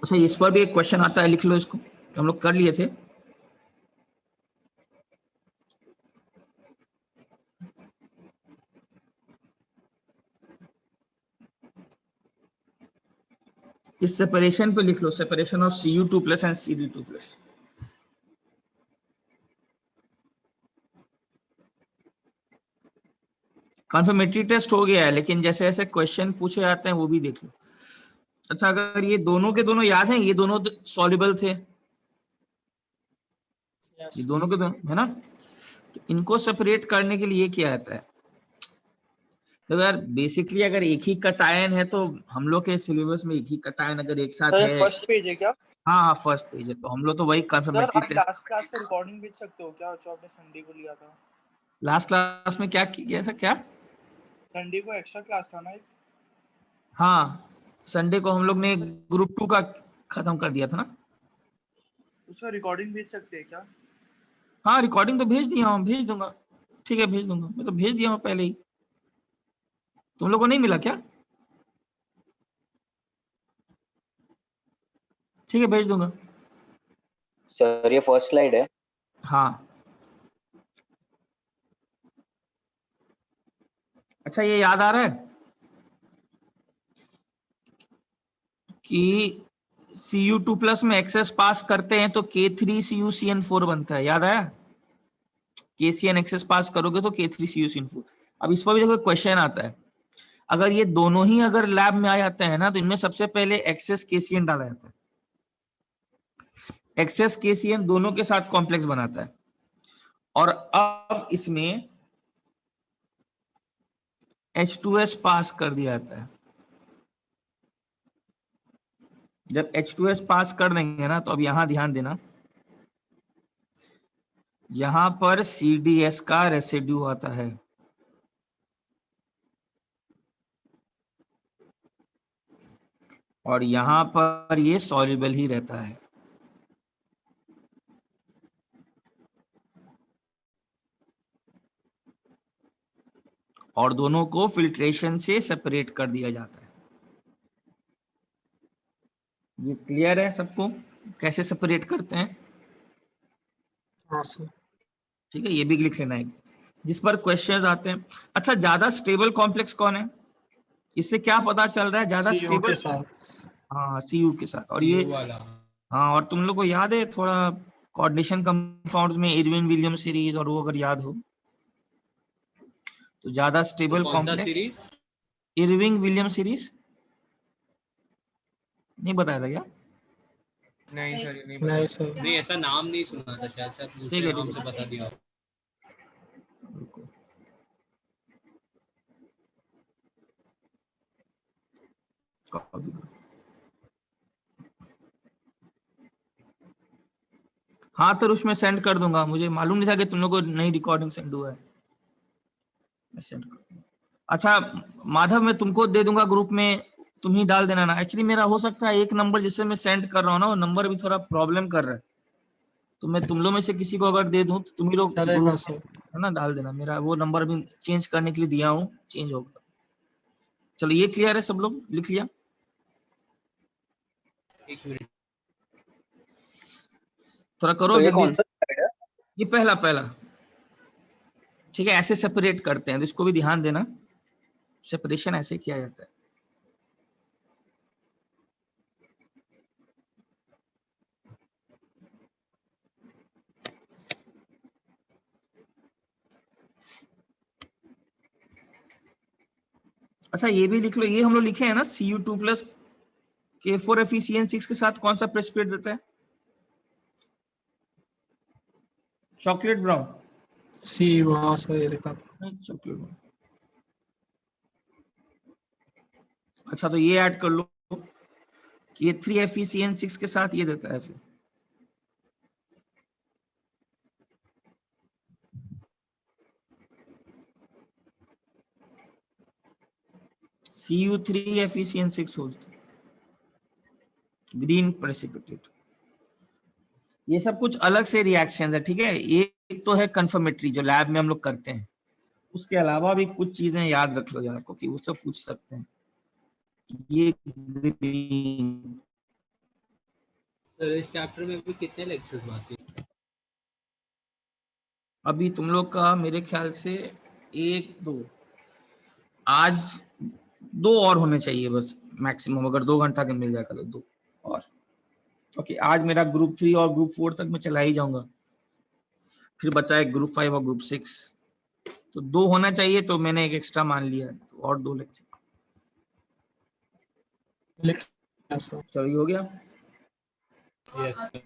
अच्छा, इस पर भी एक क्वेश्चन आता है, लिख लो इसको, हम लोग कर लिए थे। इस सेपरेशन पे लिख लो, separation of Cu2 plus and Cd2 plus. Confirmatory test हो गया है, लेकिन जैसे जैसे क्वेश्चन पूछे जाते हैं वो भी देख लो। अच्छा, अगर ये दोनों के दोनों याद हैं, ये दोनों सॉल्युबल थे, ये दोनों के दोनों है ना, तो इनको सेपरेट करने के लिए क्या आता है? तो यार बेसिकली अगर एक ही कटायन है तो हम लोग के सिलेबस में एक ही कटायन अगर एक साथ है। फर्स्ट पेज है क्या? हाँ, फर्स्ट पेज है, तो हम लोग तो वही कन्फर्मेटरी टेस्ट। लास्ट क्लास का रिकॉर्डिंग भेज सकते हो क्या, जो आपने संडे को लिया था? लास्ट क्लास में क्या किया था? क्या संडे को एक्स्ट्रा क्लास था ना एक? हाँ, संडे को हम लोग ने ग्रुप 2 का खत्म कर दिया था ना। उसका रिकॉर्डिंग भेज सकते हैं क्या? हाँ, रिकॉर्डिंग तो भेज दिया हूँ, भेज दूंगा। ठीक है, भेज दूंगा, मैं तो भेज दिया हूँ पहले ही। तुम लोग को नहीं मिला क्या? ठीक है, भेज दूंगा। सर ये फर्स्ट स्लाइड है। हाँ, अच्छा ये याद आ रहा है कि Cu2 प्लस में एक्सेस पास करते हैं तो K3CuCN4 बनता है, याद आया? KCN एक्सेस पास करोगे तो K3CuCN4। अब इस पर भी देखो क्वेश्चन आता है, अगर ये दोनों ही अगर लैब में आ जाते हैं ना, तो इनमें सबसे पहले एक्सेस KCN डाला जाता है। एक्सेस KCN दोनों के साथ कॉम्प्लेक्स बनाता है, और अब इसमें H2S पास कर दिया जाता है। जब H2S पास कर देंगे ना, तो अब यहां ध्यान देना, यहां पर CDS का रेसिड्यू आता है, और यहां पर ये सॉल्युबल ही रहता है। और दोनों को फिल्ट्रेशन से सेपरेट कर दिया जाता है। ये क्लियर है सबको, कैसे सेपरेट करते हैं? हाँ सर। ठीक है, ये भी लिख लेना है जिस पर क्वेश्चंस आते हैं। अच्छा, ज्यादा स्टेबल कॉम्प्लेक्स कौन है? इससे क्या पता चल रहा है ज्यादा CO स्टेबल? के साथ। हाँ, Cu के साथ। और ये वाला। हाँ, और तुम लोग को याद है थोड़ा कोऑर्डिनेशन कंपाउंड्स में इरविन विलियम सीरीज, और वो अगर याद हो तो ज्यादा स्टेबल कौन सा complex series? Irving William series, नहीं बताया था क्या? नहीं सर, नहीं नहीं सर। नहीं, ऐसा नाम नहीं सुना था, शायद से आप ठीक दूसरे है, नाम ठीक से है, बता दिया। रुको। कॉपी करो। हाँ, तो उसमें सेंड कर दूंगा, मुझे मालूम नहीं था कि तुम लोग को नई रिकॉर्डिंग सेंड हुआ है, मैं सेंड कर दूंगा। अच्छा माधव, मैं तुमको दे दूंगा ग्रुप में, तुम ही डाल देना ना। एक्चुअली मेरा हो सकता है एक नंबर जिससे मैं सेंड कर रहा हूँ ना, वो नंबर भी थोड़ा प्रॉब्लम कर रहा है, तो मैं तुम लोग में से किसी को अगर दे दूं तो तुम ही लोग चलेगा ग्रुप सर। है ना डाल देना। मेरा वो नंबर भी चेंज करने के लिए दिया हूँ, चेंज होगा। चलो, ये क्लियर है, सब लोग लिख लिया? एक मिनट। थोड़ा करो तो ये जल्दी। कौन सा स्लाइड है? ये पहला पहला, ठीक है, ऐसे सेपरेट करते हैं, तो इसको भी ध्यान देना, सेपरेशन ऐसे किया जाता है। अच्छा, ये भी लिख लो, ये हम लोग लिखे हैं ना, Cu2 प्लस K4FeCN6 के साथ कौन सा प्रेसिपिटेट देता है? Chocolate brown? सी वहाँ से ये लिखा। Chocolate brown. अच्छा, तो ये ऐड कर लो, K3FeCN6 के साथ ये देता है फिर Cu3FeCN6 होता है, ग्रीन प्रेसिपिटेट। ये सब कुछ अलग से रिएक्शंस है, ठीक है। एक तो है कंफर्मेटरी जो लैब में हम लोग करते हैं, उसके अलावा भी कुछ चीजें याद रख लो यार को, कि वो सब पूछ सकते हैं। ये ग्रीन सर इस चैप्टर में भी कितने लेक्चर्स बाकी हैं? अभी तुम लोग का मेरे ख्याल से 1 2 आज 2 और होने चाहिए बस मैक्सिमम, अगर 2 घंटा के मिल जाएगा तो 2 और। ओके, आज मेरा ग्रुप 3 और ग्रुप 4 तक मैं चला ही जाऊंगा, फिर बचा है ग्रुप 5 और ग्रुप 6, तो 2 होना चाहिए, तो मैंने एक एक्स्ट्रा मान लिया है, तो और 2 लेक्चर। लिख सर। चलो, ये हो गया। Yes sir.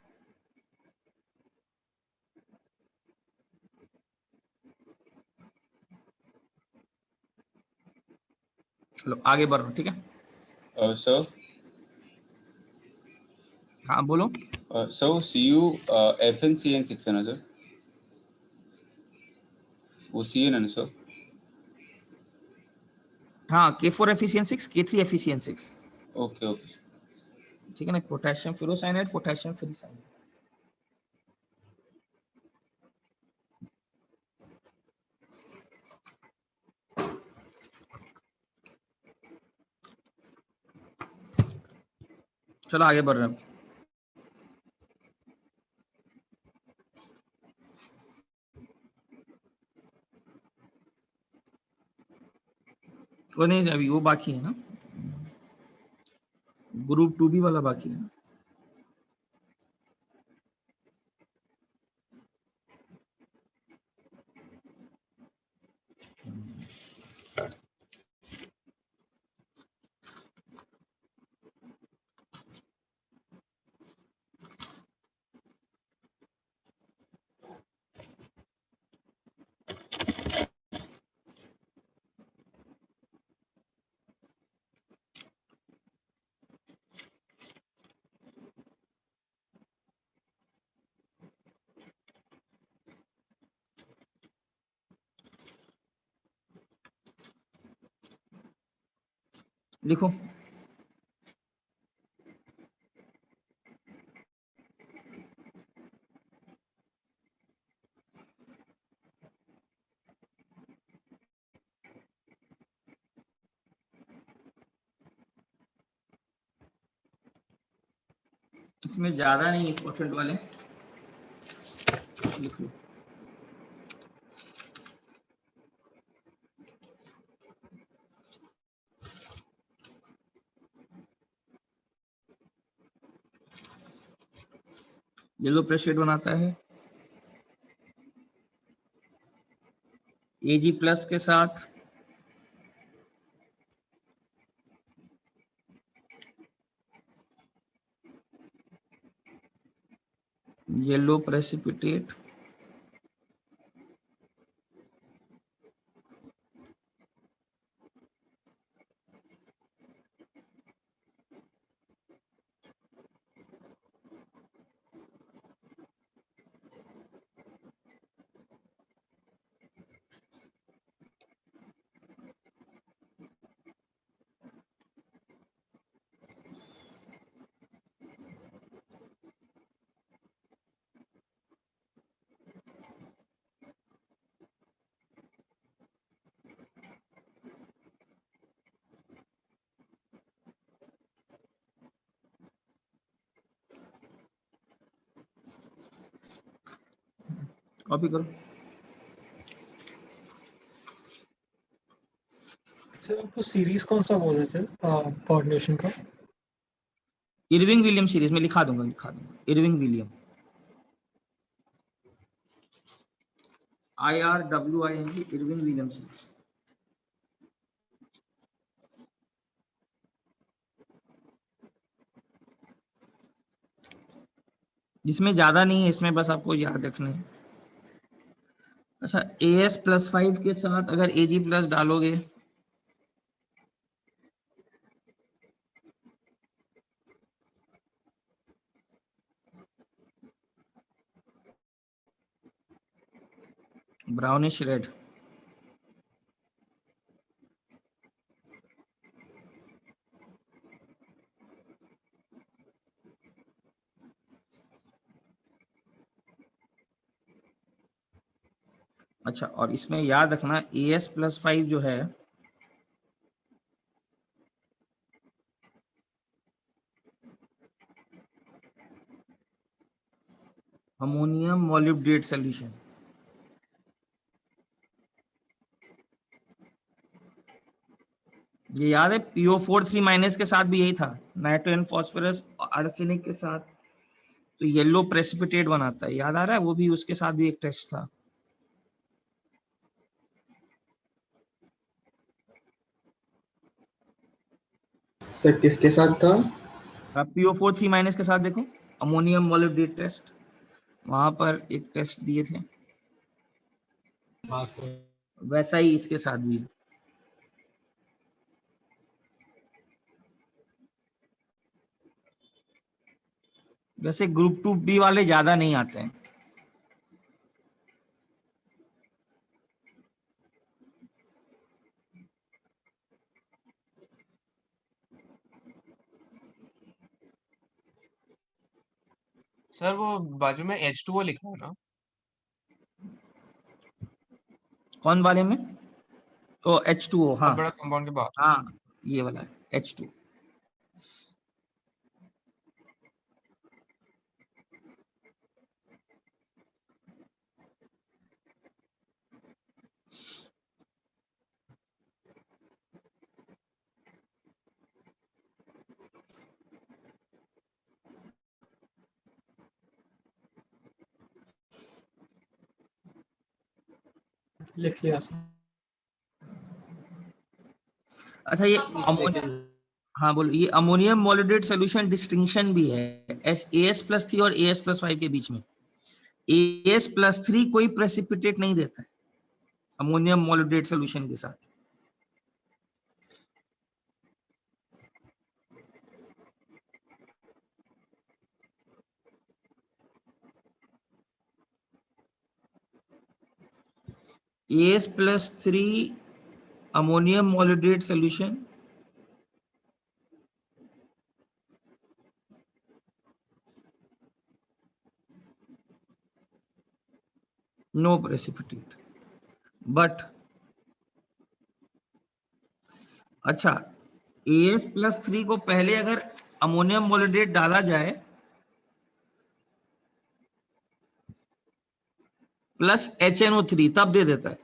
चलो आगे बढ़ो, ठीक है। Sir, हाँ बोलो। so CU FN 6 है ना सर? वो CN है ना सर? हाँ, K4 Fe6, K3 Fe6, okay okay. ठीक है ना। Potassium ferrocyanide, potassium ferricyanide. चलो आगे बढ़ रहे हैं। वो नहीं, अभी वो बाकी है ना, ग्रुप 2B वाला बाकी है। लिखो। इसमें ज्यादा नहीं इंपॉर्टेंट वाले लिख लो। येलो प्रेशेड बनाता है Ag+ के साथ येलो प्रेसिपिटेट कॉपी करो। सर आपको सीरीज कौन सा बोल रहे थे कोऑर्डिनेशन का? इरविंग विलियम सीरीज में लिखा दूंगा Irving William, IRWING, Irving William series. जिसमें ज्यादा नहीं है, इसमें बस आपको याद रखना है। अच्छा, AS+5 के साथ अगर Ag+ डालोगे ब्राउनिश रेड, अच्छा, और इसमें याद रखना AS+5 जो है अमोनियम मॉलिब्डेट सॉल्यूशन। ये याद है PO4 3 के साथ भी यही था, नाइट्रोजन फास्फोरस आर्सेनिक के साथ तो येलो प्रेसिपिटेट बनाता है, याद आ रहा है? वो भी उसके साथ भी एक टेस्ट था। सर किसके साथ था? PO4 3 के साथ देखो, अमोनियम मॉलिब्डेट टेस्ट, वहां पर एक टेस्ट दिए थे, हाँ सर। वैसा ही इसके साथ भी है। वैसे ग्रुप 2B वाले ज्यादा नहीं आते हैं। सर वो बाजू में H2O लिखा है ना? कौन वाले में? तो H2O, हाँ बहुत बड़ा कंपाउंड के बाहर। हाँ, ये वाला है H2। लिख लिया सर। अच्छा, ये अमोनियम, हाँ बोलो, ये अमोनियम मॉलिब्डेट सॉल्यूशन डिस्टिंक्शन भी है AS+3 और AS+5 के बीच में। AS+3 कोई प्रेसिपिटेट नहीं देता है अमोनियम मॉलिब्डेट सॉल्यूशन के साथ। AS+3 ammonium molybdate solution no precipitate, but अच्छा, AS+3 को पहले अगर अमोनियम मॉलिब्डेट डाला जाए प्लस HNO3 तब दे देता है।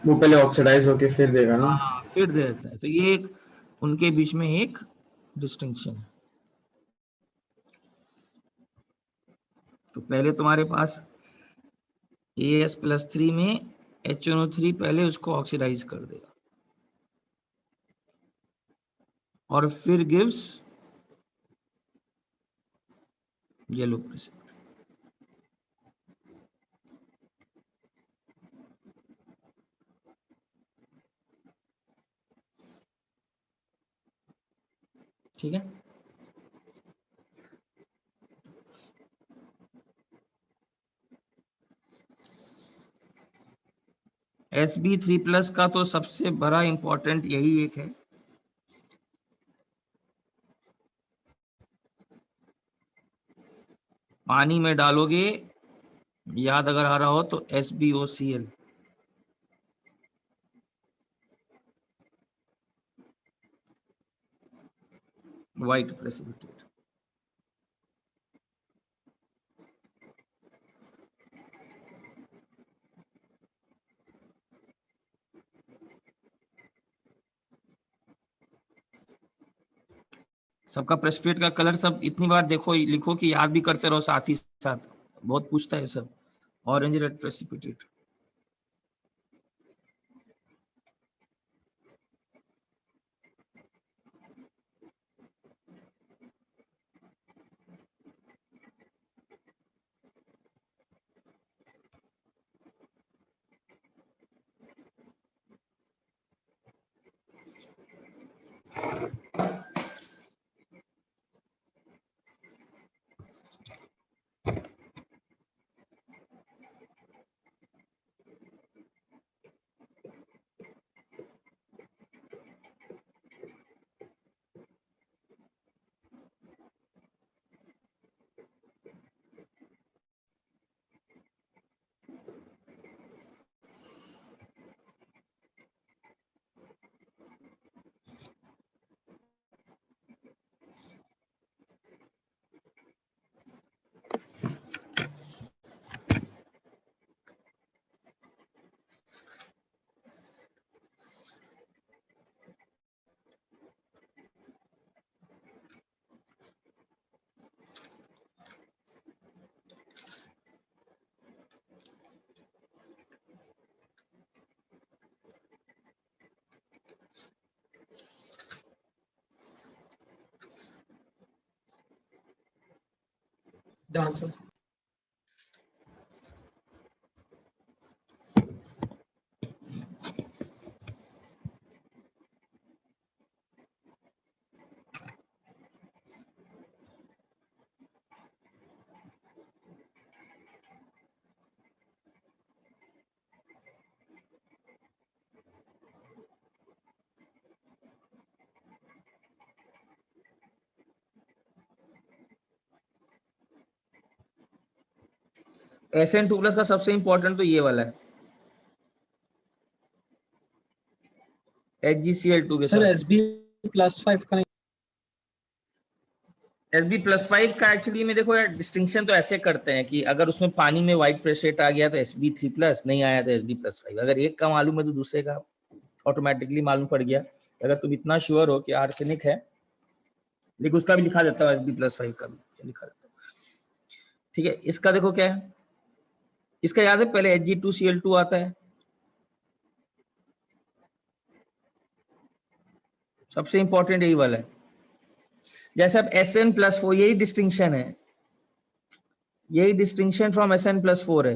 वो पहले ऑक्सीडाइज होके फिर देगा ना? हाँ, फिर दे देता है। तो ये एक उनके बीच में एक डिस्टिंक्शन है। तो पहले तुम्हारे पास AS+3 में HNO3 पहले उसको ऑक्सीडाइज कर देगा और फिर गिव्स येलो प्रेसिपिटेट। ठीक है, Sb3+ का तो सबसे बड़ा इंपॉर्टेंट यही एक है, पानी में डालोगे, याद अगर आ रहा हो तो SbOCl, व्हाइट प्रेसिपिटेट। सबका प्रेसिपिटेट का कलर सब इतनी बार देखो, लिखो कि याद भी करते रहो साथ ही साथ, बहुत पूछता है सब। Orange red precipitate. Done, sir. SN2+ का सबसे इंपॉर्टेंट तो ये वाला है, HgCl2 के Sir, साथ। SB+5 का नहीं। Sb+5 का एक्चुअली में देखो यार, डिस्टिंक्शन तो ऐसे करते हैं कि अगर उसमें पानी में व्हाइट प्रेशेट आ गया तो Sb3+, नहीं आया तो Sb+5। अगर एक का मालूम है तो दूसरे का ऑटोमेटिकली मालूम पड़ गया। अगर तुम इतना श्योर हो कि आर्सेनिक है, लेकिन उसका भी लिखा जाता है, Sb+5 का भी लिखा जाता है। ठीक है, इसका देखो क्या है, इसका याद है पहले Hg2Cl2 आता है, सबसे इंपॉर्टेंट यही वाला है। जैसे अब Sn+4, यही डिस्टिंक्शन है, यही डिस्टिंक्शन फ्रॉम Sn+4 है।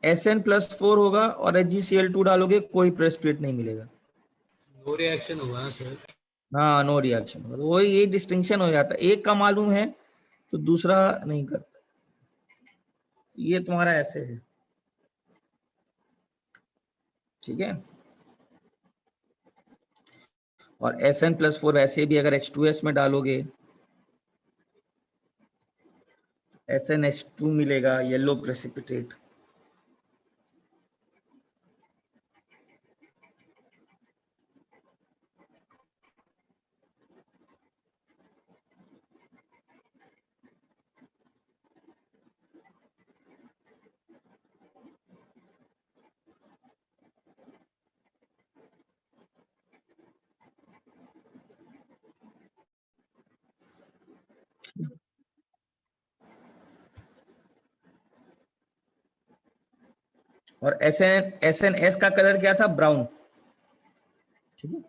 Sn+4 होगा और HgCl2 डालोगे, कोई प्रेसिपिटेट नहीं मिलेगा। नो रिएक्शन होगा ना सर? हाँ, नो रिएक्शन होगा। तो वही यही डिस्टिंक्शन हो जाता है, एक का मालूम है तो दूसरा नहीं करता। ये तुम्हारा ऐसे है, ठीक है। और Sn+4 वैसे भी अगर H2S में डालोगे, SnH2 मिलेगा, येलो प्रेसिपिटेट। और SNS का कलर क्या था? ब्राउन, ठीक है।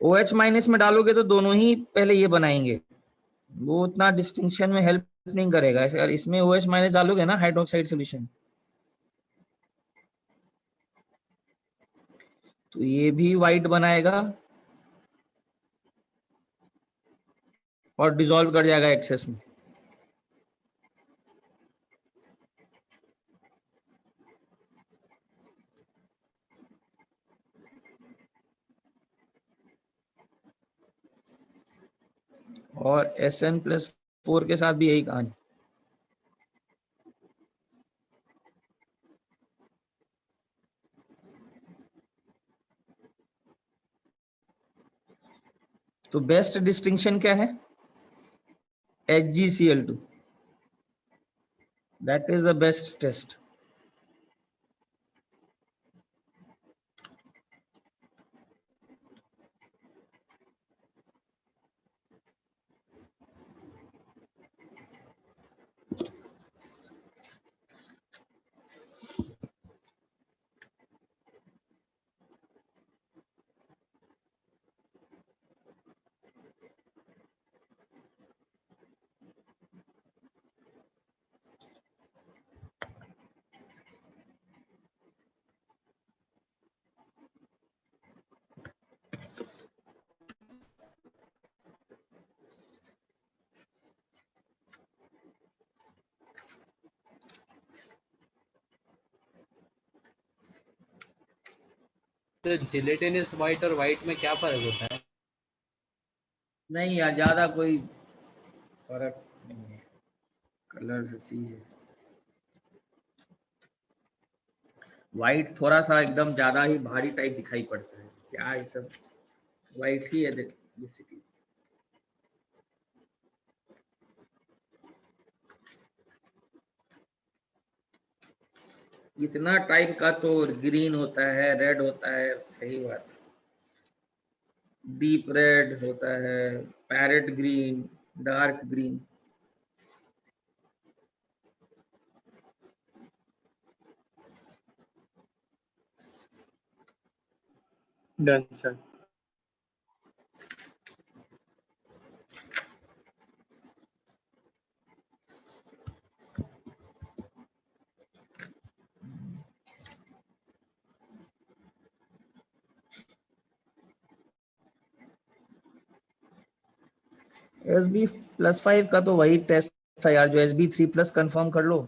OH- में डालोगे तो दोनों ही पहले ये बनाएंगे, वो उतना डिस्टिंक्शन में हेल्प नहीं करेगा। अगर इसमें OH- डालोगे ना हाइड्रोक्साइड सॉल्यूशन, तो ये भी व्हाइट बनाएगा और डिसॉल्व कर जाएगा एक्सेस में। और Sn+4 के साथ भी यही कहानी। तो बेस्ट डिस्टिंक्शन क्या है? HgCl2, that is the best test. तो जिलेटिनस व्हाइट और व्हाइट में क्या फर्क होता है? नहीं यार, ज्यादा कोई फर्क नहीं है, कलर ऐसी है। व्हाइट थोड़ा सा एकदम ज्यादा ही भारी टाइप दिखाई पड़ता है, क्या ये सब व्हाइट ही है बेसिकली। इतना टाइप का तो ग्रीन होता है, रेड होता है, सही बात। डीप रेड होता है, parrot green, dark green. Done sir. SB+5 का तो वही टेस्ट था यार, जो SB3+ कंफर्म कर लो।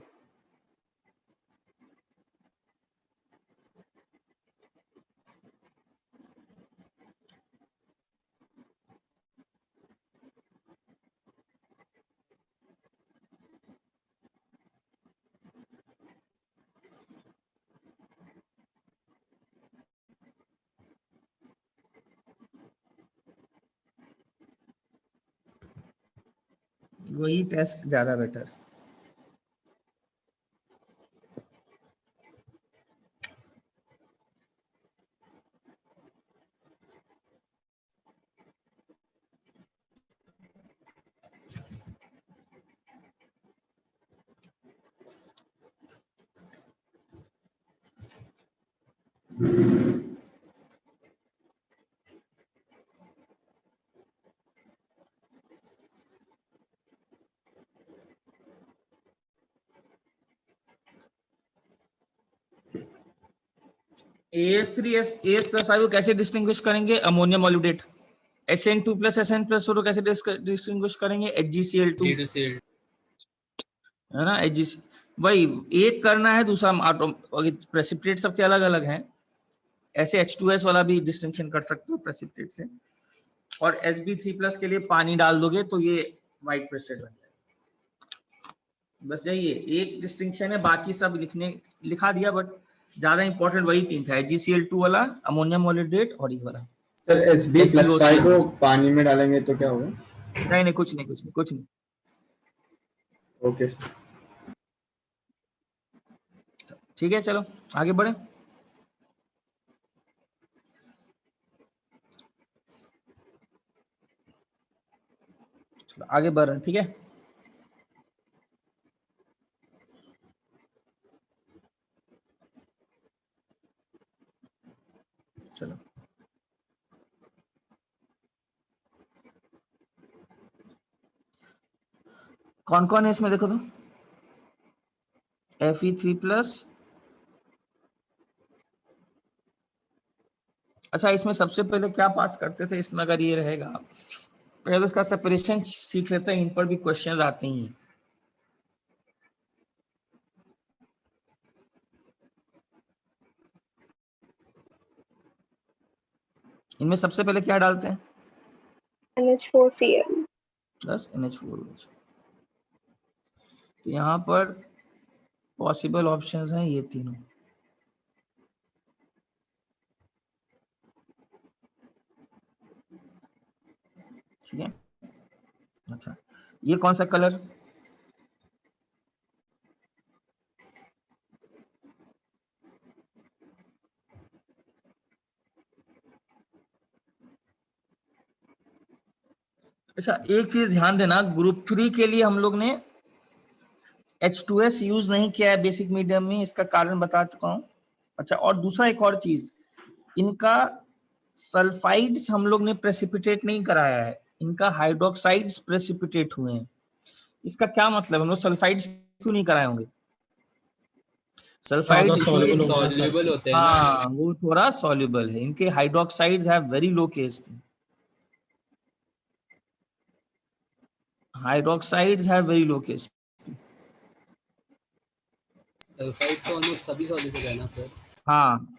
वही टेस्ट ज्यादा बेटर। AS+I को कैसे डिस्टिंग्विश करेंगे? अमोनियम मॉलिब्डेट। SN2+ SN+ को कैसे डिस्टिंग्विश करेंगे? HgCl2 C2Cl है ना। HgC वही एक करना है, दूसरा प्रेसिपिटेट सबके अलग अलग हैं। ऐसे H2S वाला भी डिस्टिंक्शन कर सकते हो प्रेसिपिटेट से। और Sb3+ के लिए पानी डाल दोगे तो ये व्हाइट प्रेसिपिटेट बन जाएगा। बस यही है, एक डिस्टिंक्शन है, बाकी सब लिखा दिया, बट ज्यादा इंपॉर्टेंट वही तीन था, HgCl2 वाला, अमोनियम मॉलिब्डेट और ये वाला। सर SB+5 को पानी में डालेंगे तो क्या होगा? नहीं कुछ नहीं। Okay sir. ठीक है, चलो आगे बढ़े। चलो आगे बढ़ रहे हैं, ठीक है। चलो कौन कौन है इसमें देखो तो। Fe3+। अच्छा, इसमें सबसे पहले क्या पास करते थे इसमें? अगर ये रहेगा, पहले तो इसका सेपरेशन सीख लेते हैं, इन पर भी क्वेश्चंस आते ही हैं। इनमें सबसे पहले क्या डालते हैं? NH4Cl plus NH4OH। तो यहाँ पर पॉसिबल ऑप्शंस हैं ये तीनों। ठीक है। अच्छा, ये कौन सा कलर? अच्छा, एक चीज ध्यान देना, ग्रुप 3 के लिए हम लोग ने H2S यूज नहीं किया है बेसिक मीडियम में, इसका कारण बता चुका हूं। अच्छा, और दूसरा एक और चीज, इनका सल्फाइड्स हम लोग ने प्रेसिपिटेट नहीं कराया है, इनका हाइड्रोक्साइड्स प्रेसिपिटेट हुए हैं। इसका क्या मतलब? हम लोग सल्फाइड्स क्यों नहीं कराए होंगे? सल्फाइड्स इसलिए सॉल्युबल होते हैं ना। हाँ, वो थोड़ा सॉल्युबल है, इनके hydroxides have very low Ksp। Hydroxides have very low Ksp। Sulphide तो ऑलमोस्ट सभी सॉल्युबल है ना सर। हाँ,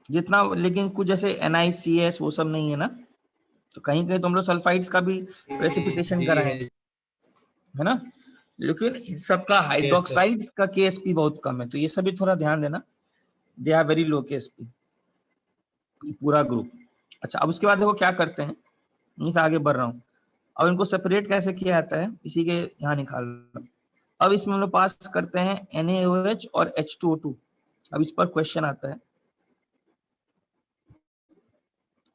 जितना, लेकिन कुछ जैसे NiCS वो सब नहीं है ना, तो कहीं कहीं तो हम लोग सल्फाइड्स का भी प्रेसिपिटेशन कराए है ना, लेकिन इन सबका हाइड्रोक्साइड का Ksp बहुत कम है, तो ये सभी थोड़ा ध्यान देना, they are very low Ksp पूरा ग्रुप। अच्छा, अब उसके बाद देखो क्या करते हैं, इनसे आगे बढ़ रहा हूँ। अब इनको सेपरेट कैसे किया जाता है, इसी के यहाँ निकाल रहा हूं। अब इसमें हम लोग पास करते हैं NaOH और H2O2। अब इस पर क्वेश्चन आता है,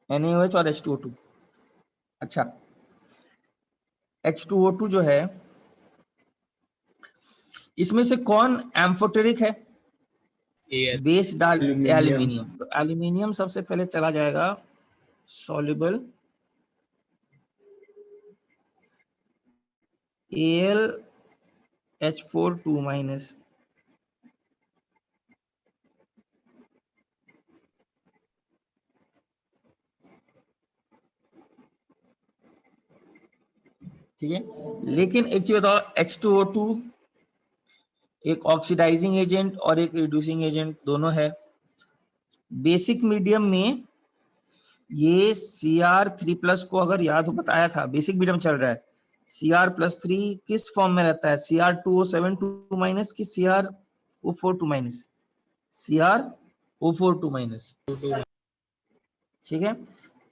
NaOH और H2O2। अच्छा, H2O2 जो है, इसमें से कौन एम्फोटेरिक है? Al. बेस डाल Aluminium. एल्यूमिनियम, तो एल्यूमिनियम सबसे पहले चला जाएगा सॉल्युबल AlH4 2-, ठीक है। लेकिन एक चीज बताओ, H2O2 एक ऑक्सीडाइजिंग एजेंट और एक रिड्यूसिंग एजेंट दोनों है। बेसिक मीडियम में ये Cr3+ को अगर याद हो बताया था, बेसिक मीडियम चल रहा है, Cr+3 किस फॉर्म में रहता है, Cr2O7 2- कि Cr O4 2-? Cr O4 2-, ठीक है।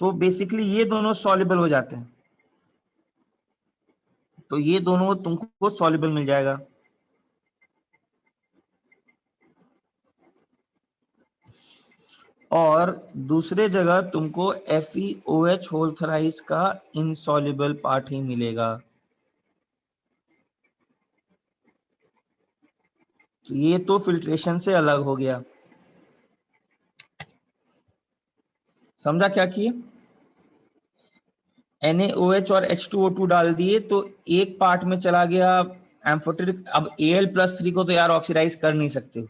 तो बेसिकली ये दोनों सॉल्युबल हो जाते हैं, तो ये दोनों तुमको सॉल्युबल मिल जाएगा। और दूसरे जगह तुमको FeOH होल थ्राइस का इनसॉल्युबल पार्ट ही मिलेगा। तो ये तो फिल्ट्रेशन से अलग हो गया, समझा क्या किए? NaOH और H2O2 डाल दिए तो एक पार्ट में चला गया एम्फोटेरिक। अब Al+3 को तो यार ऑक्सीडाइज कर नहीं सकते,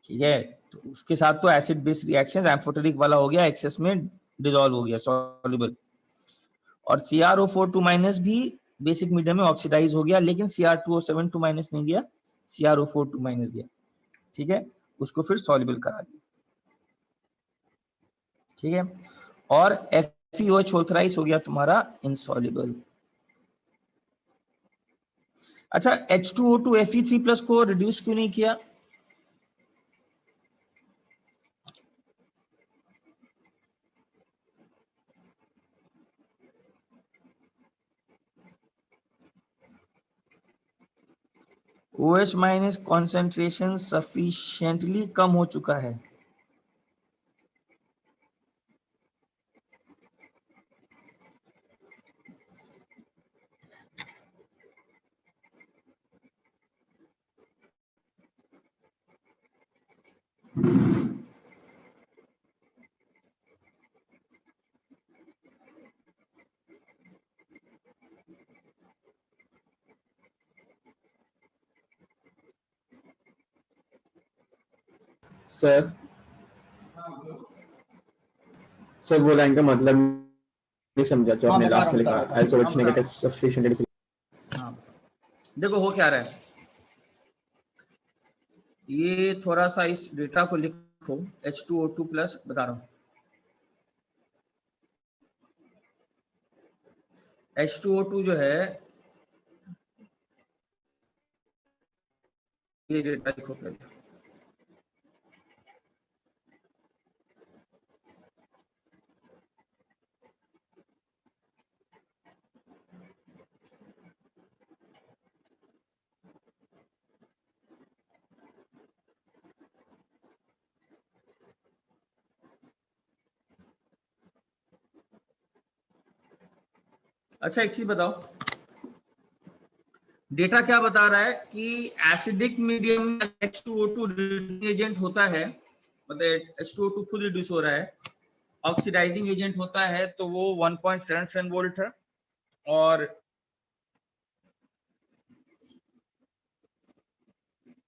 ठीक है, तो उसके साथ तो एसिड बेस रिएक्शंस, एम्फोटेरिक वाला हो गया, एक्सेस में डिसॉल्व हो गया, सॉल्युबल। और CrO4 2- भी बेसिक मीडियम में ऑक्सीडाइज हो गया, लेकिन Cr2O7 2- नहीं गया, CrO4 2- गया, ठीक है, उसको फिर सॉल्युबल करा दिया, ठीक है। और FeOH होल थ्राइस हो गया तुम्हारा इनसॉल्युबल। अच्छा, H2O2 Fe3+ को रिड्यूस क्यों नहीं किया? OH- कॉन्सेंट्रेशन सफिशिएंटली कम हो चुका है। सर सर वो लाइन का मतलब नहीं समझा जो हाँ, आपने बता लास्ट रहा में हूँ, लिखा, बता रहा हूँ, SOH नेगेटिव सब्स्टिट्यूशन। हाँ, देखो हो क्या रहा है, ये थोड़ा सा इस डेटा को लिखो, H2O2+, बता रहा हूँ, H2O2 जो है, ये डेटा लिखो पहले, अच्छा एक चीज बताओ, डेटा क्या बता रहा है कि एसिडिक मीडियम में H2O2 एजेंट होता है, मतलब H2O2 खुद रिड्यूस हो रहा है, ऑक्सीडाइजिंग एजेंट होता है, तो वो 1.77 वोल्ट है, और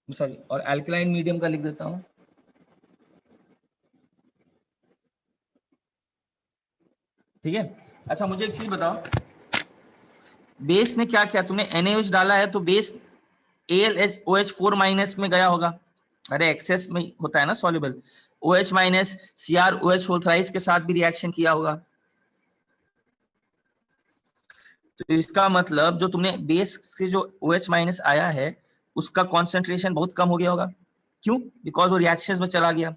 सॉरी, और अल्कलाइन मीडियम का लिख देता हूं, ठीक है। अच्छा मुझे एक चीज बताओ, बेस ने क्या किया, तुमने NaOH डाला है तो बेस AlOH4- में गया होगा, अरे एक्सेस में होता है ना soluble, OH- CrOH whole thrice के साथ भी रिएक्शन किया होगा, तो इसका मतलब जो तुमने बेस से जो OH- आया है उसका कॉन्सेंट्रेशन बहुत कम हो गया होगा, क्यों? बिकॉज वो रिएक्शंस में चला गया।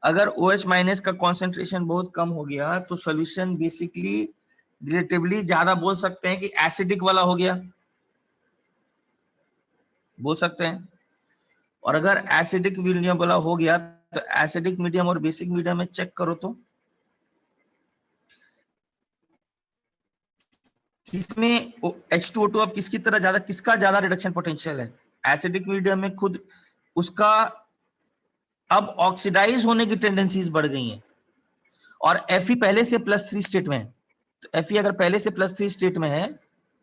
अगर OH- का कॉन्सेंट्रेशन बहुत कम हो गया तो सोल्यूशन बेसिकली रिलेटिवली ज्यादा बोल सकते हैं कि एसिडिक वाला हो गया, बोल सकते हैं। और अगर एसिडिक मीडियम वाला हो गया तो एसिडिक मीडियम और बेसिक मीडियम में चेक करो तो किसमें H2O2 अब किसकी तरह ज्यादा, किसका ज्यादा रिडक्शन पोटेंशियल है? एसिडिक मीडियम में खुद उसका अब ऑक्सीडाइज होने की टेंडेंसीज बढ़ गई हैं, और Fe पहले से +3 स्टेट में है, तो Fe अगर पहले से +3 स्टेट में है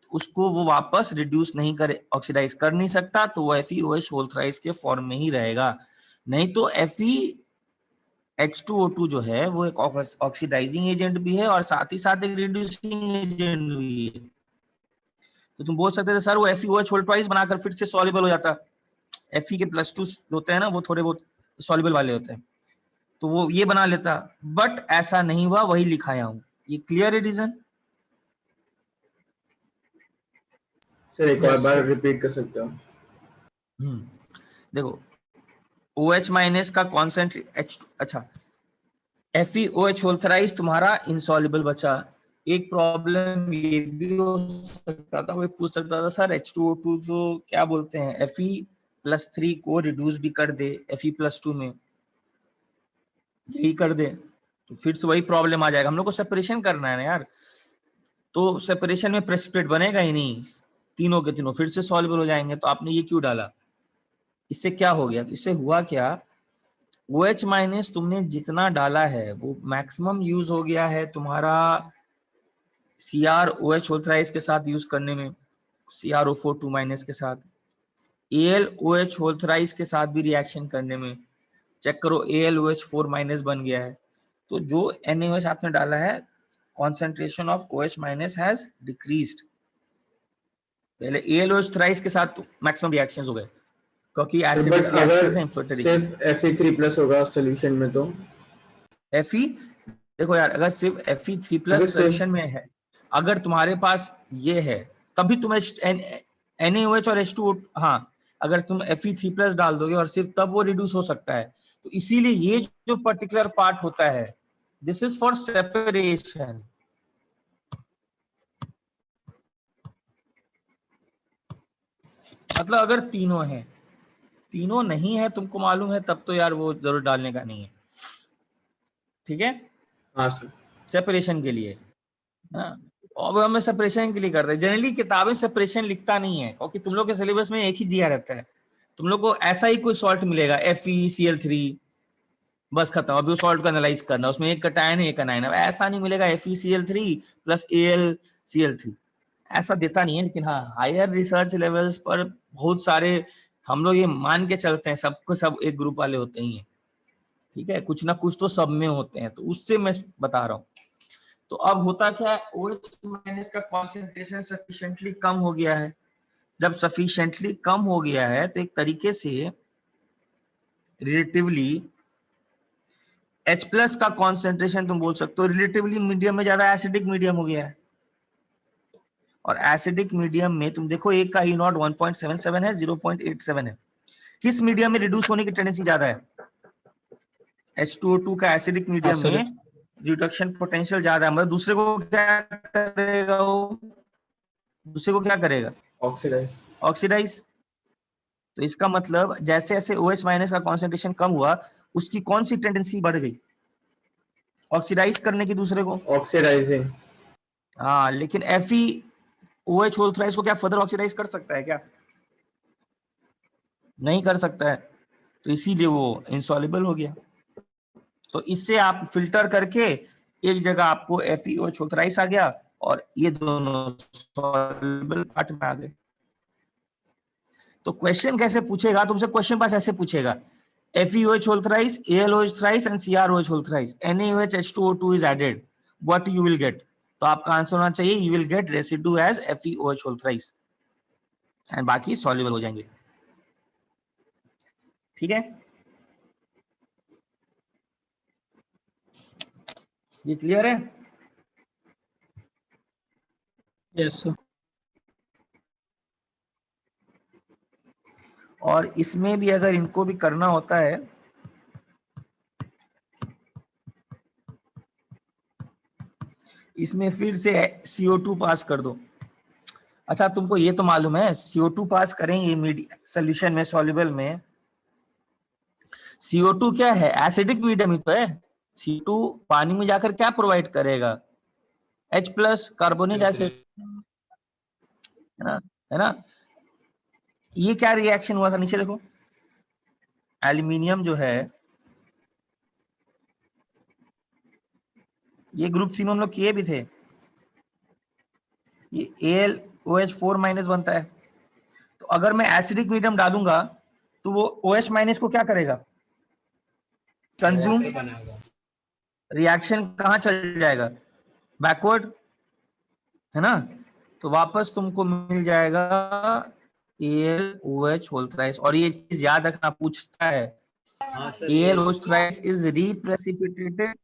तो उसको वो वापस रिड्यूस नहीं करे, ऑक्सीडाइज कर नहीं सकता, तो वो FeOH होल थ्राइस के फॉर्म में ही रहेगा। नहीं तो FeH2O2 जो है वो एक ऑक्सीडाइजिंग एजेंट भी है और साथ ही साथ एक रिड्यूसिंग एजेंट भी है। तो तुम बोल सकते थे सर वो FeOH होल ट्वाइस बनाकर फिर से सॉल्युबल हो जाता। Fe के +2 होते हैं ना, वो थोड़े बहुत सॉल्युबल वाले होते हैं, तो वो ये बना लेता, बट ऐसा नहीं हुआ, वही लिखाया हूं। ये क्लियर है रीजन? सर एक और Yes, बार sir. रिपीट कर सकते हो? देखो OH माइनस का कॉन्सेंट्रेट H2, अच्छा FeOH होल थ्राइस तुम्हारा इनसॉल्युबल बचा। एक प्रॉब्लम ये भी हो सकता था, वो पूछ सकता था सर H2O2 जो क्या बोलते हैं Fe+3 को रिड्यूस भी कर दे Fe+2 में, यही कर दे तो फिर से वही प्रॉब्लम आ जाएगा। हम लोग को सेपरेशन करना है ना यार, तो सेपरेशन में प्रेसिपिटेट बनेगा ही नहीं, तीनों के तीनों फिर से सॉल्युबल हो जाएंगे। तो आपने ये क्यों डाला? इससे क्या हो गया? तो इससे हुआ क्या, OH माइनस तुमने जितना डाला है वो मैक्सिमम यूज हो गया है तुम्हारा CrOH होल थ्राइस के साथ यूज करने में, CrO4 2 माइनस के साथ, AlOH होल थ्राइस के साथ भी रिएक्शन करने में। चेक करो AlOH 4 माइनस बन गया है। तो जो NaOH आपने डाला है, concentration of OH minus has decreased। पहले AlOH थ्राइस के साथ मैक्सिमम रिएक्शंस हो गए क्योंकि बट एसिडिक अगर रिएक्शंस हैं एम्फोटेरिक। सिर्फ Fe3+ होगा सॉल्यूशन में तो? Fe देखो यार, अगर सिर्फ Fe3+ अगर सॉल्यूशन में है, अगर तुम्हारे पास ये है तभी तुम NaOH और H2O, हाँ अगर तुम Fe3+ डाल दोगे और सिर्फ तब वो रिड्यूस हो सकता है। तो इसीलिए ये जो पर्टिकुलर पार्ट होता है, दिस इज फॉर सेपरेशन। मतलब अगर तीनों हैं, तीनों नहीं है तुमको मालूम है, तब तो यार वो जरूर डालने का नहीं है, ठीक है, हाँ सर। सेपरेशन के लिए। हाँ, और हमें सेपरेशन के लिए करते हैं। जनरली किताबें सेपरेशन लिखता नहीं है क्योंकि तुम लोग के सिलेबस में एक ही दिया रहता है, तुम लोग को ऐसा ही कोई सॉल्ट मिलेगा FeCl3, बस खत्म, अभी वो सॉल्ट को एनालाइज करना, उसमें एक कटायन है एक अनायन है, ऐसा नहीं मिलेगा FeCl3 + AlCl3, ऐसा देता नहीं है। लेकिन हाँ, हायर रिसर्च लेवल्स पर बहुत सारे हम लोग ये मान के चलते हैं सबको सब एक ग्रुप वाले होते ही हैं, ठीक है, कुछ ना कुछ तो सब में होते हैं, तो उससे मैं बता रहा हूँ। तो अब होता क्या है, OH माइनस का कॉन्सेंट्रेशन सफिशिएंटली कम हो गया है। जब सफिशिएंटली कम हो गया है तो एक तरीके से रिलेटिवली H+ का कॉन्सेंट्रेशन तुम बोल सकते हो रिलेटिवली मीडियम में ज्यादा एसिडिक मीडियम हो गया है। और एसिडिक मीडियम में तुम देखो एक का E0 1.77 है, 0.87 है। किस मीडियम में रिड्यूस होने की टेंडेंसी ज्यादा है? H2O2 का एसिडिक मीडियम में रिडक्शन पोटेंशियल ज्यादा है। मतलब दूसरे को क्या करेगा, वो दूसरे को क्या करेगा? ऑक्सीडाइज। तो इसका मतलब जैसे जैसे OH माइनस का कॉन्सेंट्रेशन कम हुआ, उसकी कौन सी टेंडेंसी बढ़ गई? ऑक्सीडाइज करने की दूसरे को, ऑक्सीडाइजिंग। हाँ, लेकिन FeOH होल थ्राइस को क्या फर्दर ऑक्सीडाइज कर सकता है क्या? नहीं कर सकता है, तो इसीलिए वो इनसॉल्युबल हो गया। तो इससे आप फिल्टर करके एक जगह आपको FeOH होल थ्राइस आ गया और ये दोनों सॉल्युबल पार्ट में आ गए। तो क्वेश्चन कैसे पूछेगा तुमसे? क्वेश्चन पास ऐसे पूछेगा, FeOH whole thrice, AlOH thrice and CrOH whole thrice, NaOH H2O2 is added, what you will get? तो आपका आंसर होना चाहिए you will get residue as FeOH whole thrice and बाकी soluble हो जाएंगे, ठीक है? ये क्लियर है? Yes, sir. और इसमें भी अगर इनको भी करना होता है, इसमें फिर से CO2 पास कर दो। अच्छा, तुमको ये तो मालूम है CO2 पास करेंगे सोल्यूशन में, सॉल्युबल में CO2 क्या है? एसिडिक मीडियम ही तो है। CO2 पानी में जाकर क्या प्रोवाइड करेगा? H+ कार्बोनिक एसिड, है ना? ये क्या रिएक्शन हुआ था? नीचे देखो, एल्यूमिनियम जो है, ये ग्रुप 3 में हम लोग किए भी थे, ये AlOH4 माइनस बनता है। तो अगर मैं एसिडिक मीडियम डालूंगा तो वो OH माइनस को क्या करेगा, कंज्यूम, वाटर बनाएगा। रिएक्शन कहाँ चल जाएगा, बैकवर्ड, है ना। तो वापस तुमको मिल जाएगा AlOH होल थ्राइस। और ये चीज याद रखना, पूछता है हाँ सर, ये AlOH thrice is reprecipitated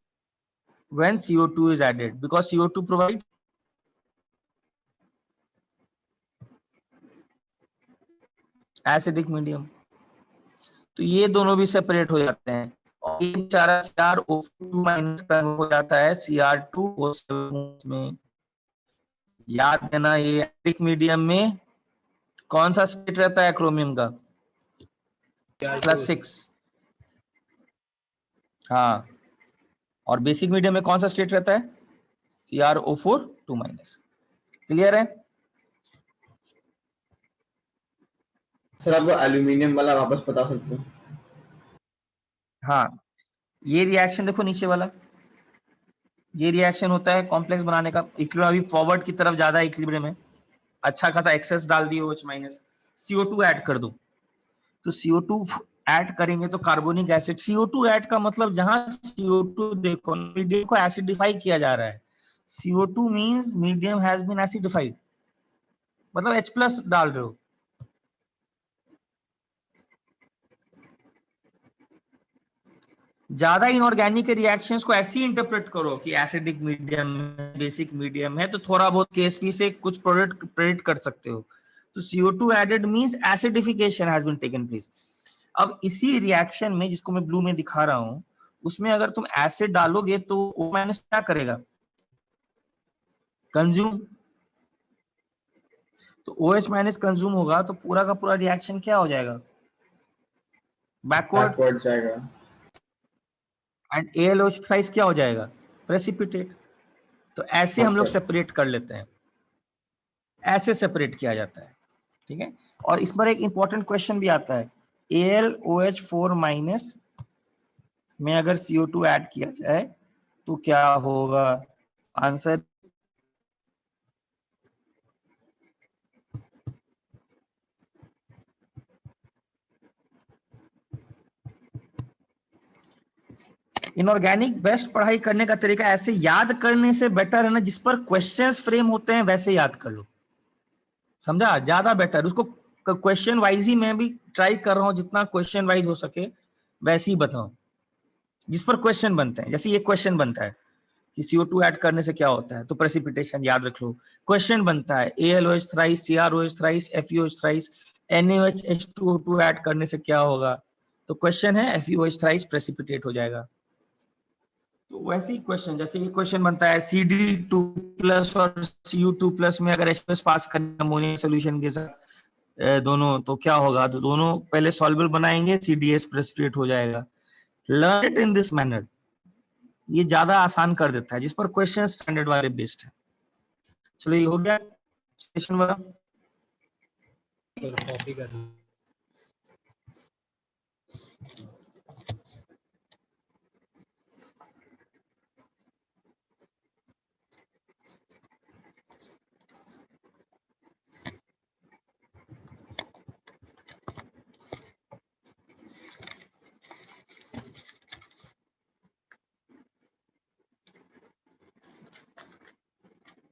when CO2 is added because CO2 provide acidic medium। तो ये दोनों भी सेपरेट हो जाते हैं और ये बेचारा CrO2 माइनस कन्वर्ट हो जाता है Cr2O7 में। याद देना, ये एसिडिक मीडियम में कौन सा स्टेट रहता है क्रोमियम का, +6। हाँ, और बेसिक मीडियम में कौन सा स्टेट रहता है, CrO4 2 माइनस। क्लियर है। सर आप एल्यूमिनियम वाला वापस बता सकते हो? हाँ, ये रिएक्शन देखो नीचे वाला, ये रिएक्शन होता है कॉम्प्लेक्स बनाने का। इक्विलिब्रियम अभी फॉरवर्ड की तरफ ज्यादा इक्विलिब्रियम है, अच्छा खासा एक्सेस डाल दिए OH माइनस, CO2 ऐड कर दो। तो CO2 ऐड करेंगे तो कार्बोनिक एसिड, CO2 ऐड का मतलब जहां CO2 देखो मीडियम को एसिडिफाई किया जा रहा है, CO2 means medium has been acidified, मतलब H+ डाल रहे हो। ज्यादा इनऑर्गेनिक के रिएक्शंस को ऐसे ही इंटरप्रेट करो कि एसिडिक मीडियम, बेसिक मीडियम है, तो थोड़ा बहुत KSP से कुछ प्रोडक्ट प्रेडिक्ट कर सकते हो। तो CO2 added means acidification has been taken place. अब इसी रिएक्शन में जिसको मैं ब्लू में दिखा रहा हूं, उसमें अगर तुम एसिड डालोगे तो O माइनस क्या करेगा, कंज्यूम। तो OH माइनस कंज्यूम होगा तो पूरा का पूरा रिएक्शन क्या हो जाएगा, बैकवर्ड। बैकवर्ड जाएगा। एंड AlOH थ्राइस क्या हो जाएगा, प्रेसिपिटेट। तो ऐसे हाँ हम लोग सर। सेपरेट कर लेते हैं, ऐसे सेपरेट किया जाता है, ठीक है। और इस पर एक इंपॉर्टेंट क्वेश्चन भी आता है, AlOH4 माइनस में अगर CO2 ऐड किया जाए तो क्या होगा, आंसर इनऑर्गेनिक बेस्ट पढ़ाई करने का तरीका ऐसे याद करने से बेटर है ना, जिस पर क्वेश्चंस फ्रेम होते हैं वैसे याद कर लो, समझा, ज्यादा बेटर। उसको क्वेश्चन वाइज ही मैं भी ट्राई कर रहा हूं, जितना क्वेश्चन वाइज हो सके वैसे ही बताऊं, जिस पर क्वेश्चन बनते हैं। जैसे ये क्वेश्चन बनता है कि CO2 ऐड करने से क्या होता है, तो प्रेसिपिटेशन याद रख लो। क्वेश्चन बनता है AlOH thrice, CrOH thrice, FeOH thrice, NaOH add करने से क्या होगा, तो क्वेश्चन है FeOH थ्राइस प्रेसिपिटेट हो जाएगा। तो वैसे ही क्वेश्चन, जैसे ये क्वेश्चन बनता है CD2+ और Cu2+ में अगर H+ पास करें अमोनिया सोल्यूशन के साथ दोनों, तो क्या होगा, तो दोनों पहले सॉल्युबल बनाएंगे, CDS प्रेसिपिटेट हो जाएगा। Learn it in this manner, ये ज्यादा आसान कर देता है, जिस पर क्वेश्चन स्टैंडर्ड वाले बेस्ड है। चलो ये हो गया सेशन वाला। कॉपी करना।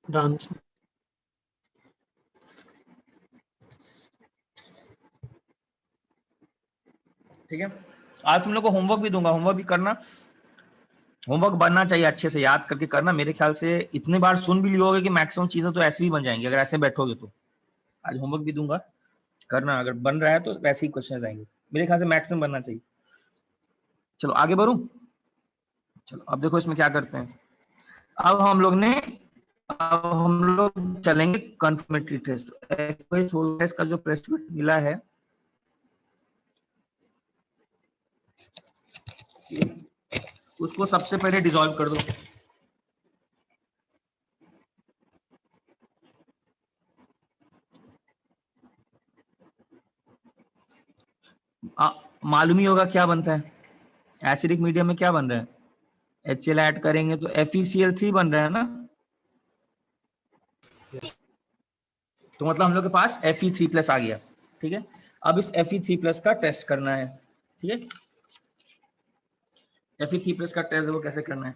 डांस। ठीक है, आज तुम लोग को होमवर्क भी दूंगा, होमवर्क भी करना। होमवर्क बनना चाहिए, अच्छे से याद करके करना। मेरे ख्याल से इतने बार सुन भी लियोगे कि मैक्सिमम चीजें तो ऐसे भी बन जाएंगी अगर ऐसे बैठोगे तो। आज होमवर्क भी दूंगा, करना, अगर बन रहा है तो वैसे ही क्वेश्चन आएंगे, मेरे ख्याल से मैक्सिमम बनना चाहिए। चलो आगे बढ़ूं। चलो अब देखो इसमें क्या करते हैं। अब हम लोग चलेंगे कंफर्मेटरी टेस्ट। टेस्ट का जो प्रेसिपिटेट मिला है, उसको सबसे पहले डिसॉल्व कर दो। मालूम ही होगा क्या बनता है, एसिडिक मीडियम में क्या बन रहा है, HCl ऐड करेंगे तो FeCl3 बन रहा है ना, तो मतलब हम लोग के पास Fe3+ आ गया। ठीक है, अब इस Fe3+ का टेस्ट करना है। ठीक है, Fe3+ का टेस्ट वो कैसे करना है,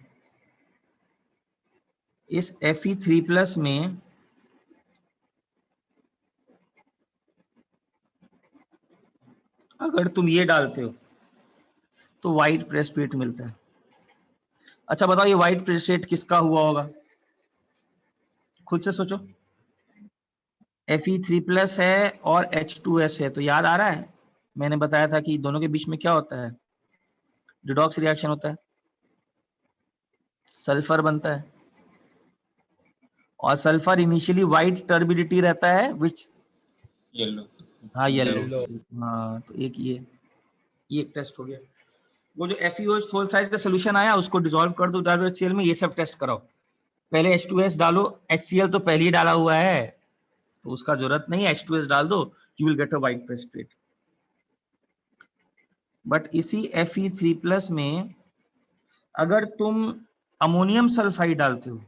इस Fe3+ में अगर तुम ये डालते हो तो व्हाइट प्रेसिपिटेट मिलता है। अच्छा बताओ, ये व्हाइट प्रेसिपिटेट किसका हुआ होगा, खुद से सोचो। Fe3+ है और H2S है, तो याद आ रहा है मैंने बताया था कि दोनों के बीच में क्या होता है, रिडॉक्स रिएक्शन होता है, सल्फर बनता है, और सल्फर इनिशियली व्हाइट टर्बिडिटी रहता है, विच येलो। हाँ येलो। Yellow. हाँ तो एक ये टेस्ट हो गया। वो जो FeOH थोल्फाइड का सोल्यूशन आया उसको डिसॉल्व कर दो HCl में, ये सब टेस्ट कराओ। पहले H2S डालो, HCl तो पहले ही डाला हुआ है तो उसका जरूरत नहीं है, H2S डाल दो, you will get a white precipitate. But इसी Fe3+ में अगर तुम अमोनियम सल्फाइड डालते हो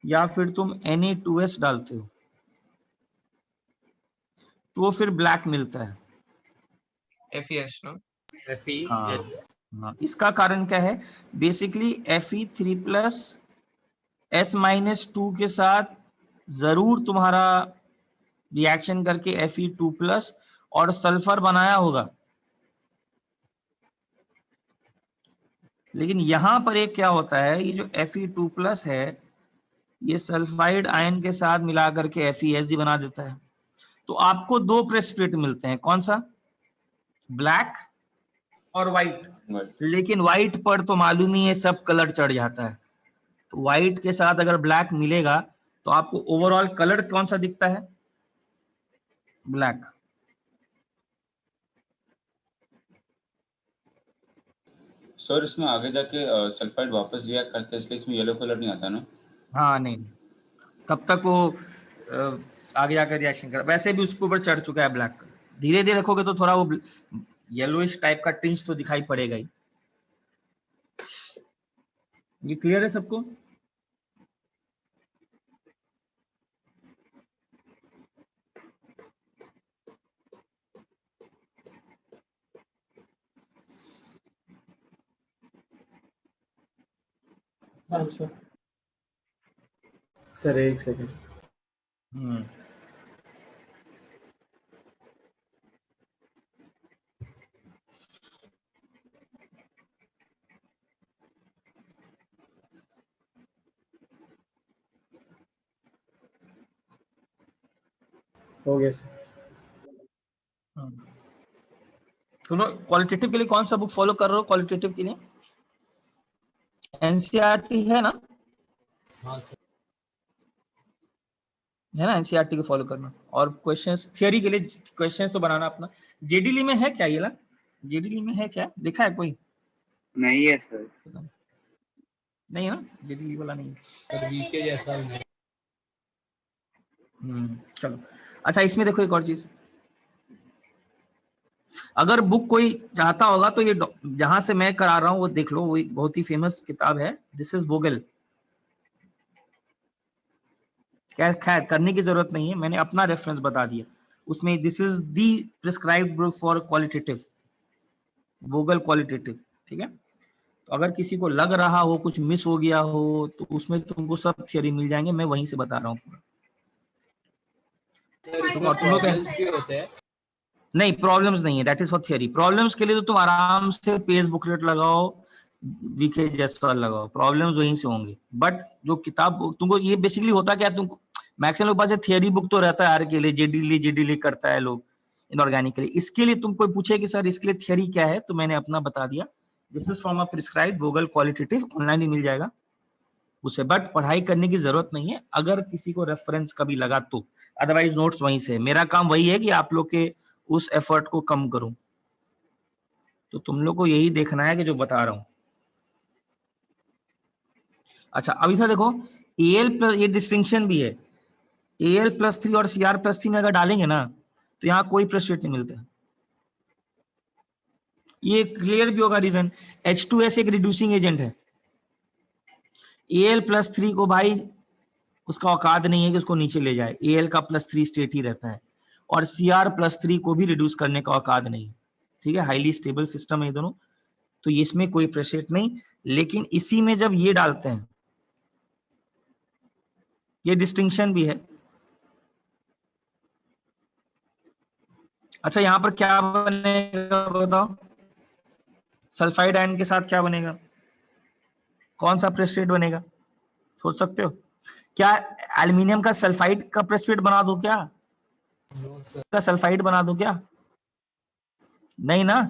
या फिर तुम Na2S डालते हो तो फिर ब्लैक मिलता है। FES ना हाँ FeS. हाँ, इसका कारण क्या है, बेसिकली Fe3+ S-2 के साथ जरूर तुम्हारा रिएक्शन करके Fe2+ और सल्फर बनाया होगा, लेकिन यहां पर एक क्या होता है, ये जो Fe2+ है ये सल्फाइड आयन के साथ मिला करके FeSG बना देता है। तो आपको दो प्रेसिपिटेट मिलते हैं, कौन सा, ब्लैक और व्हाइट। लेकिन व्हाइट पर तो मालूम ही है सब कलर चढ़ जाता है, तो व्हाइट के साथ अगर ब्लैक मिलेगा तो आपको ओवरऑल कलर कौन सा दिखता है, ब्लैक। सर इसमें आगे जाके सल्फाइड वापस रिएक्ट करते हैं, इसलिए इसमें येलो कलर नहीं आता ना? हाँ नहीं, तब तक वो आगे जाकर रिएक्शन कर, वैसे भी उसके ऊपर चढ़ चुका है ब्लैक। धीरे धीरे रखोगे तो थोड़ा वो येलोइश टाइप का टिंच तो दिखाई पड़ेगा ही। ये क्लियर है सबको? हाँ सर। सर एक सेकंड। हम्म, हो गया सर। सुनो, क्वालिटेटिव के लिए कौन सा बुक फॉलो कर रहे हो, क्वालिटेटिव के लिए एनसीईआरटी है ना, हाँ सर. है ना, एनसीईआरटी को फॉलो करना। और क्वेश्चंस थियरी के लिए क्वेश्चंस तो बनाना अपना। जेडीली में है क्या ये ला, जेडीली में है क्या, देखा है कोई? नहीं है सर। नहीं है ना, जेडीली वाला नहीं है। सर वीके जैसा नहीं. चलो अच्छा, इसमें देखो एक और चीज, अगर बुक कोई चाहता होगा तो ये जहां से मैं करा रहा हूं वो देख लो, वो एक बहुत ही फेमस किताब है, दिस इज वोगल। खैर करने की जरूरत नहीं है, मैंने अपना रेफरेंस बता दिया उसमें, this is the prescribed book for qualitative, Vogel qualitative. ठीक है, तो अगर किसी को लग रहा हो कुछ मिस हो गया हो तो उसमें तुमको सब थियरी मिल जाएंगे, मैं वहीं से बता रहा हूँ। सर इसमें और तुम लोग प्रॉब्लम्स भी होते हैं. नहीं, प्रॉब्लम्स नहीं है, that is for theory. Problems के लिए तो तुम आराम से पेज बुकलेट लगाओ, वीके जयसवाल लगाओ, प्रॉब्लम्स वहीं से होंगे। बट जो किताब तुमको, ये बेसिकली होता क्या, तुमको मैक्सिमम लोग पास थियरी बुक तो रहता है हर के लिए, जेडीली करता है लोग इनऑर्गेनिक के लिए। इसके लिए तुम कोई पूछे कि सर इसके लिए थियरी क्या है, तो मैंने अपना बता दिया, this is from a prescribed Vogel qualitative, online ही मिल जाएगा उसे। बट पढ़ाई करने की जरूरत नहीं है अगर किसी को रेफरेंस कभी लगा तो, अदरवाइज नोट्स वहीं से। मेरा काम वही है कि आप लोग के उस एफर्ट को कम करूं, तो तुम लोग को यही देखना है कि जो बता रहा हूं। अच्छा अभी से देखो, Al+, ये डिस्टिंक्शन भी है, Al+3 और Cr+3 में अगर डालेंगे ना तो यहाँ कोई प्रेसिपिटेट नहीं मिलता। ये क्लियर भी होगा रीजन। H2S एक रिड्यूसिंग एजेंट है। Al+3 को भाई उसका औकात नहीं है कि उसको नीचे ले जाए, Al का +3 स्टेट ही रहता है, और Cr+3 को भी रिड्यूस करने का औकात नहीं। ठीक है, हाईली स्टेबल सिस्टम है ये दोनों, तो इसमें कोई प्रेसिपिटेट नहीं। लेकिन इसी में जब ये डालते हैं, ये डिस्टिंक्शन भी है। अच्छा, यहां पर क्या बनेगा बताओ? सल्फाइड आयन के साथ क्या बनेगा? कौन सा प्रेसिपिटेट बनेगा? सोच सकते हो क्या? एल्युमिनियम का सल्फाइड का प्रेसिपिटेट बना दो क्या? का सल्फाइड बना दो क्या? नहीं ना,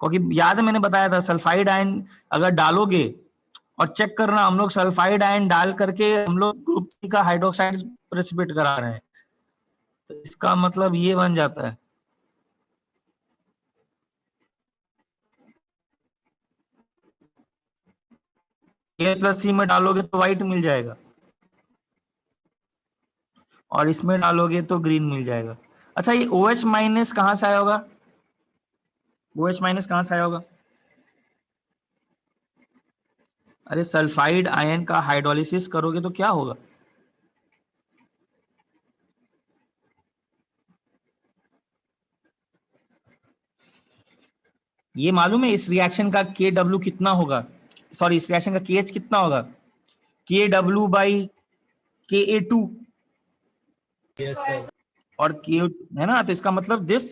क्योंकि याद है मैंने बताया था सल्फाइड आयन अगर डालोगे, और चेक करना, हम लोग सल्फाइड आयन डाल करके हम लोग ग्रुप का हाइड्रोक्साइड प्रेसिपिटेट करा रहे हैं, तो इसका मतलब ये बन जाता है। A+C में डालोगे तो व्हाइट मिल जाएगा, और इसमें डालोगे तो ग्रीन मिल जाएगा। अच्छा, ये OH- कहां से आया होगा? OH- कहां से आया होगा? अरे सल्फाइड आयन का हाइड्रोलिसिस करोगे तो क्या होगा? ये मालूम है इस रिएक्शन का Kw कितना होगा? सॉरी, इस रिएक्शन का KH कितना होगा? Kw/Ka2 yes sir. और K है ना, तो इसका मतलब दिस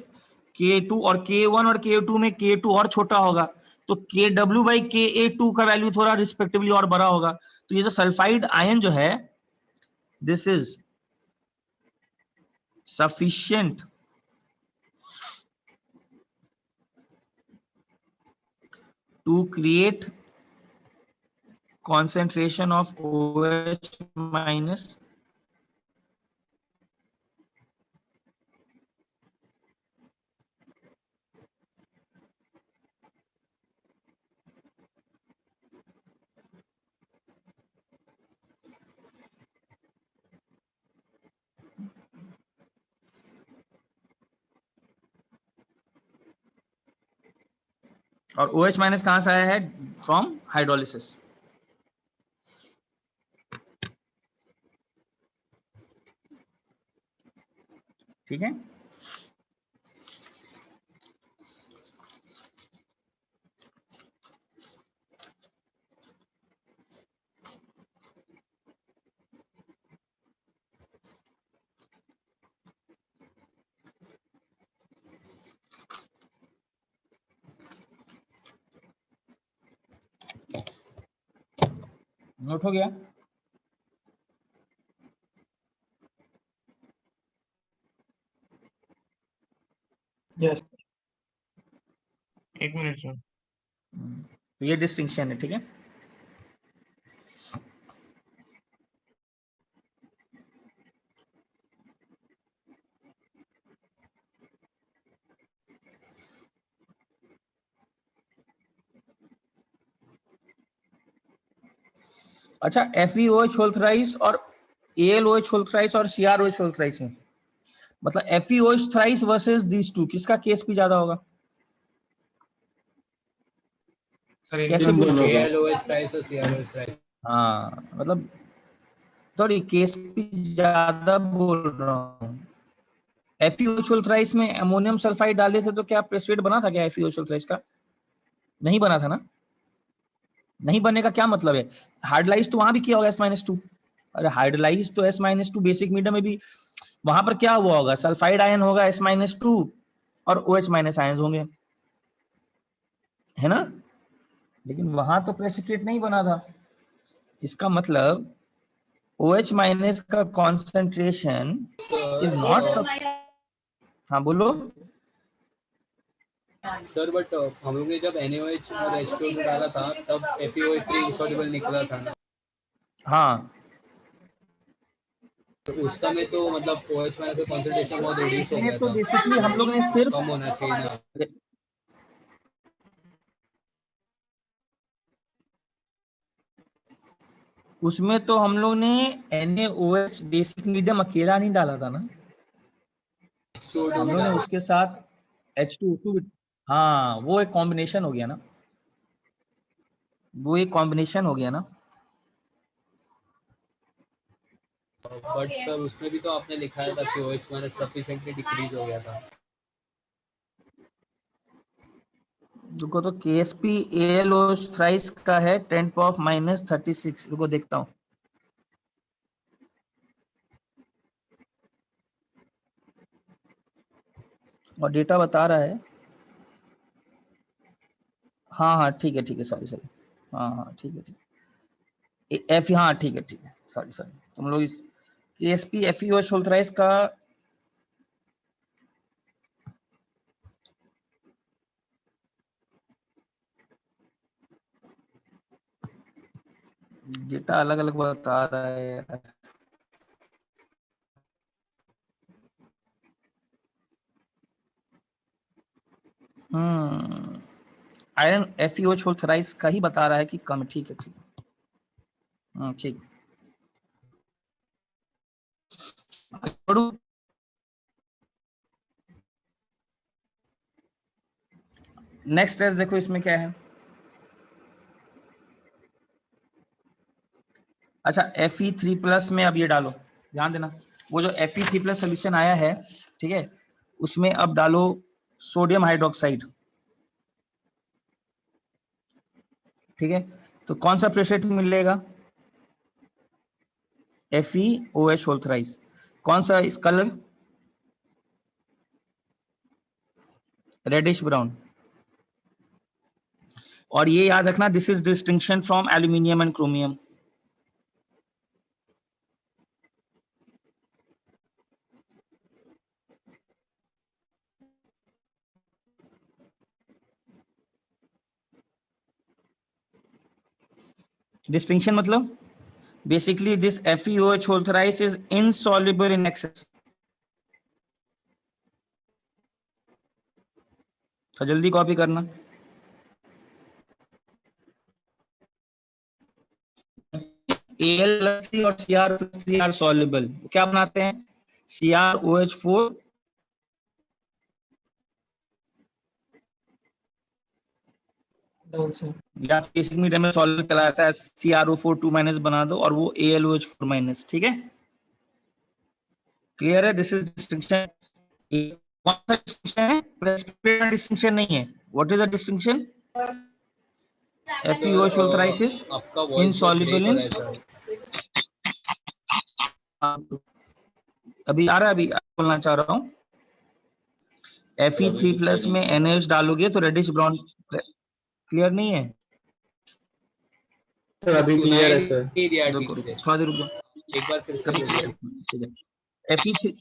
K2 और K1 और K2 में K2 और छोटा होगा, तो Kw/Ka2 का वैल्यू थोड़ा रिस्पेक्टिवली और बड़ा होगा। तो ये जो सल्फाइड आयन जो है, this is sufficient to create concentration of OH- और OH- कहां से आया है? From hydrolysis. ठीक है, नोट हो गया? यस। एक मिनट सर। तो ये डिस्टिंक्शन है। ठीक है, अच्छा, FeOH होल थ्राइस और AlOH होल थ्राइस और CrOH होल थ्राइस में, मतलब FeOH thrice versus these two, किसका केस भी ज्यादा होगा? सर कैसे इन बोल? दोनों का। KLOH थ्राइस और CROH थ्राइस। हाँ, मतलब थोड़ी केस भी ज्यादा बोल रहा हूँ। FeOH होल थ्राइस में अमोनियम सल्फाइड डाले थे तो क्या प्रेसिपिटेट बना था क्या FeOH होल थ्राइस का? नहीं बना था ना। नहीं बनने का क्या मतलब है? हाइड्रोलाइज तो वहां भी किया होगा S-2। अरे हाइड्रोलाइज तो S-2 बेसिक मीडियम में भी, वहां पर क्या हुआ होगा? सल्फाइड आयन होगा S-2 और OH- आयन होंगे, है ना। लेकिन वहां तो प्रेसिपिटेट नहीं बना था। इसका मतलब OH- का कॉन्सेंट्रेशन इज नॉट। हाँ बोलो। सर बट हम लोग ने जब NaOH और H2O डाला था तब FeOH3 insoluble निकला था ना। हाँ, तो उस समय तो मतलब OH- का कंसंट्रेशन बहुत रिड्यूस हो इसमें गया तो था, बेसिकली हम लोग ने सिर्फ, कम होना चाहिए ना। उसमें तो हम लोग ने NaOH बेसिक मीडियम अकेला नहीं डाला था ना। H2O2 हम भी लोग ने डाला। उसके साथ H2O2, हाँ वो एक कॉम्बिनेशन हो गया ना, वो एक कॉम्बिनेशन हो गया ना। बट सर उसमें भी तो आपने लिखा था कि OH माइनस सफिशिएंटली डिक्रीज हो गया था। रुको, तो KSP AlO थ्राइस का है 10⁻⁻36। रुको देखता हूँ। और डेटा बता रहा है, हाँ हाँ ठीक है, सॉरी सॉरी, हाँ ठीक है, एफ, हाँ ठीक है, सॉरी तुम लोग इस KSP FeOH होल थ्राइस का डेटा अलग अलग बता रहा है यार। आयरन FeOH होल थ्राइस का ही बता रहा है कि कम, ठीक है ठीक। आगे बढ़ूं? नेक्स्ट टेस्ट देखो, इसमें क्या है। अच्छा, Fe3+ में अब ये डालो, ध्यान देना, वो जो Fe3+ सोल्यूशन आया है, ठीक है, उसमें अब डालो सोडियम हाइड्रोक्साइड, ठीक है। तो कौन सा प्रेशर मिलेगा? FeOH whole thrice. कौन सा इस कलर? Reddish brown. और ये याद रखना, this is distinction from aluminium and chromium. Distinction मतलब basically this FeOH whole thrice is insoluble in excess. तो जल्दी कॉपी करना। Al+3 और Cr+3 आर सॉल्युबल, क्या बनाते हैं? CrOH4 डाउन से। या बेसिक मीडियम में सॉल्युबल चला जाता है, CrO4 2- बना दो और वो AlOH4-, ठीक है। क्लियर है? This is distinction. कौन सा डिस्टिंक्शन है? प्रेसिपिटेट डिस्टिंक्शन नहीं है। What is the distinction? FeOH whole thrice is आपका वॉइस बहुत ब्रेक इनसॉल्युबल हो इन, रहा है सर। अभी आ रहा है, अभी बोलना चाह रहा हूँ, Fe3+ में NaOH डालोगे तो रेडिश ब्राउन। क्लियर नहीं है? सर अभी क्लियर है सर। नहीं दिया ठीक रुको से, थोड़ा देर रुक जाओ। एक बार फिर से अभी बोलिए। ठीक है। Fe3,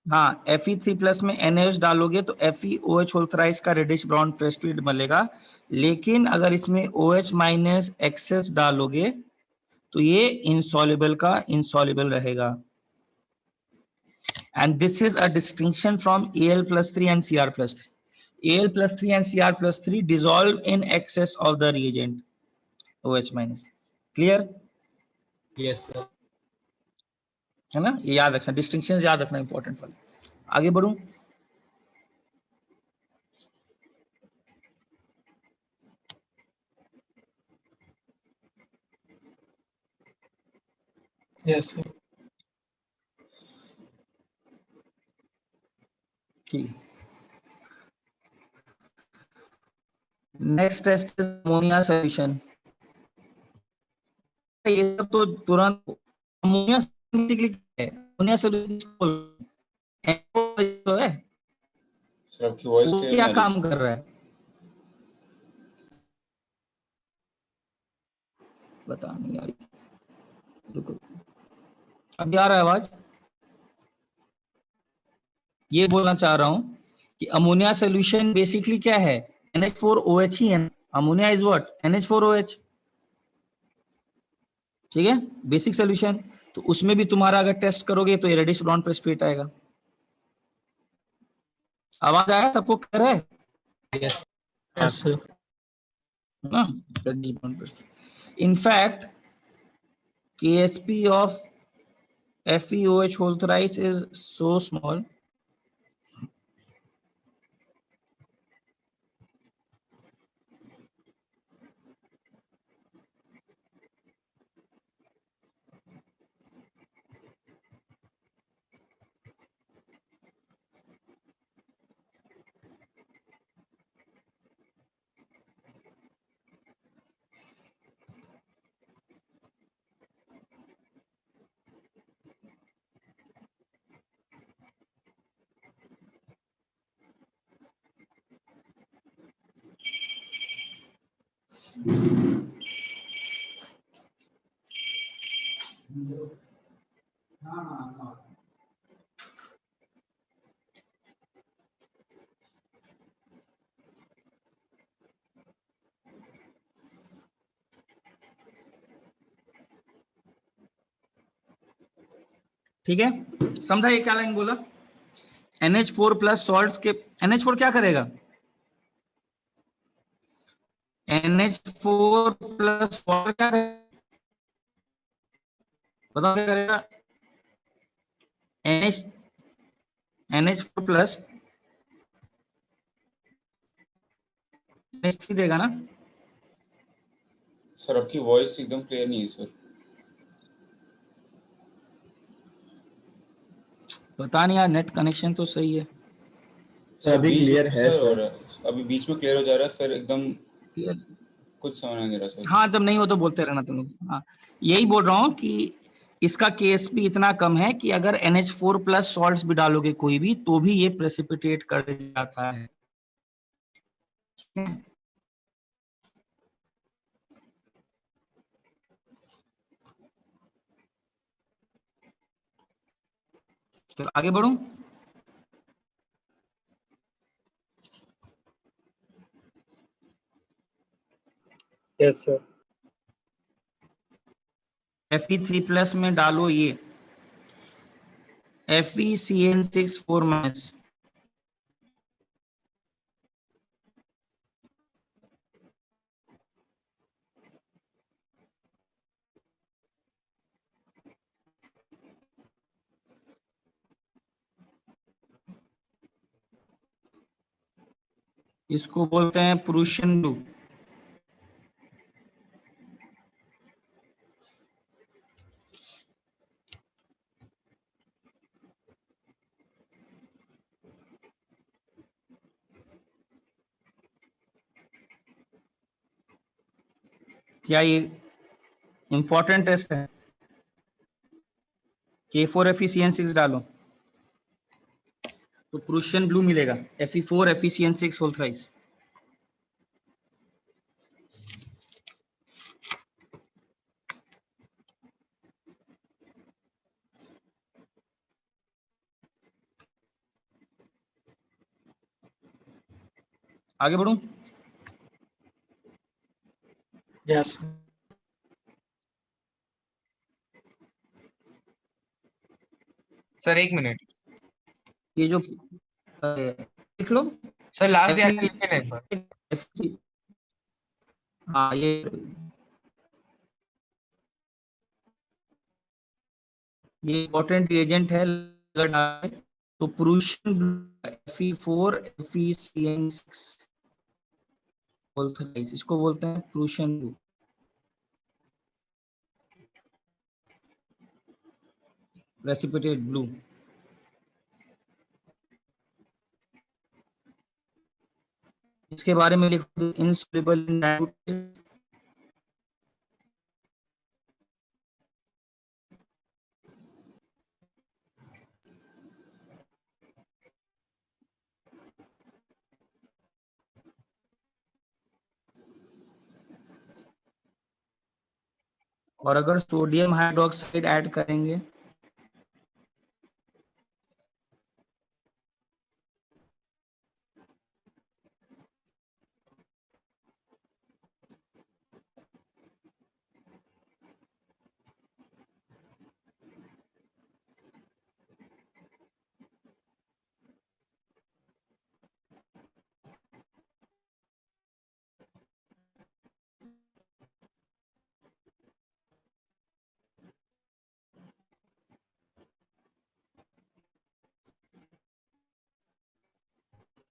हाँ Fe3+ में NaOH डालोगे तो FeOH होल थ्राइस का रेडिश ब्राउन प्रेस्टिड मिलेगा। लेकिन अगर इसमें OH- एक्सेस डालोगे तो ये इनसॉल्युबल का इनसॉल्युबल रहेगा। And this is a distinction from Al+3 and Cr+3. Al+3 and Cr+3 dissolve in excess of the reagent OH-. Clear? Yes sir. है ना? ये याद रखना, डिस्टिंक्शन याद रखना, इंपॉर्टेंट वाले। आगे बढ़ूं? Yes sir. ठीक। Next test is ammonia solution. ये सब तो तुरंत अमोनिया बेसिकली क्या है? अमोनिया सॉल्यूशन है, सर आपकी वॉइस वो क्लियर क्या नहीं आ रही काम सर। कर रहा है बता नहीं आ रही। रुको, अभी आ रहा है आवाज? ये बोलना चाह रहा हूं कि अमोनिया सॉल्यूशन बेसिकली क्या है? NH4OH ही है। Ammonia is what? NH4OH, ठीक है, बेसिक सॉल्यूशन। तो उसमें भी तुम्हारा अगर टेस्ट करोगे तो ये रेडिश ब्राउन प्रेसिपिटेट आएगा। आवाज आया? सबको क्लियर है यस यस सर। ना? Reddish brown precipitate. In fact, KSP of FeOH whole thrice is so small ठीक है, समझा ये क्या लाइन बोला? NH4 प्लस सॉल्ट्स के, NH4 क्या करेगा? NH4 प्लस सॉल्ट क्या करेगा? बताओ क्या करेगा? NH4 प्लस NH3 देगा ना? सर आपकी वॉइस एकदम क्लियर नहीं है सर। पता नहीं यार, नेट कनेक्शन तो सही है। सर अभी बीच क्लियर में है सर हो सर। रहा है, अभी बीच में क्लियर हो जा रहा है, फिर एकदम क्लियर? कुछ समझ नहीं दे रहा सर। हाँ, जब नहीं हो तो बोलते रहना तुम लोग। हाँ, यही बोल रहा हूँ कि इसका केस भी इतना कम है कि अगर NH4 प्लस सॉल्ट्स भी डालोगे कोई भी, तो भी ये प्रेसिपिटेट कर जाता है। ठीक है? तो आगे बढ़ूं? Yes sir. Fe3 प्लस में डालो ये FeCN6 4-। इसको बोलते हैं प्रूशियन ब्लू। क्या ये इंपॉर्टेंट टेस्ट है? K4FeCN6 डालो तो प्रूशियन ब्लू मिलेगा, Fe4FeCN6 होल थ्राइस। आगे बढ़ूं? यस सर 1 मिनट, ये जो लिख लो सर लास्ट Fe, डायग्राम लिखे ना एक बार। Fe, हाँ ये इंपॉर्टेंट एजेंट है, अगर डालें तो प्रूशियन Fe4FeCN6 होल थ्राइस, इसको बोलते हैं प्रूशियन ब्लू, प्रेसिपिटेट ब्लू। इसके बारे में लिख दो इनसॉल्युबल इन डाइल्यूट, और अगर सोडियम हाइड्रोक्साइड ऐड करेंगे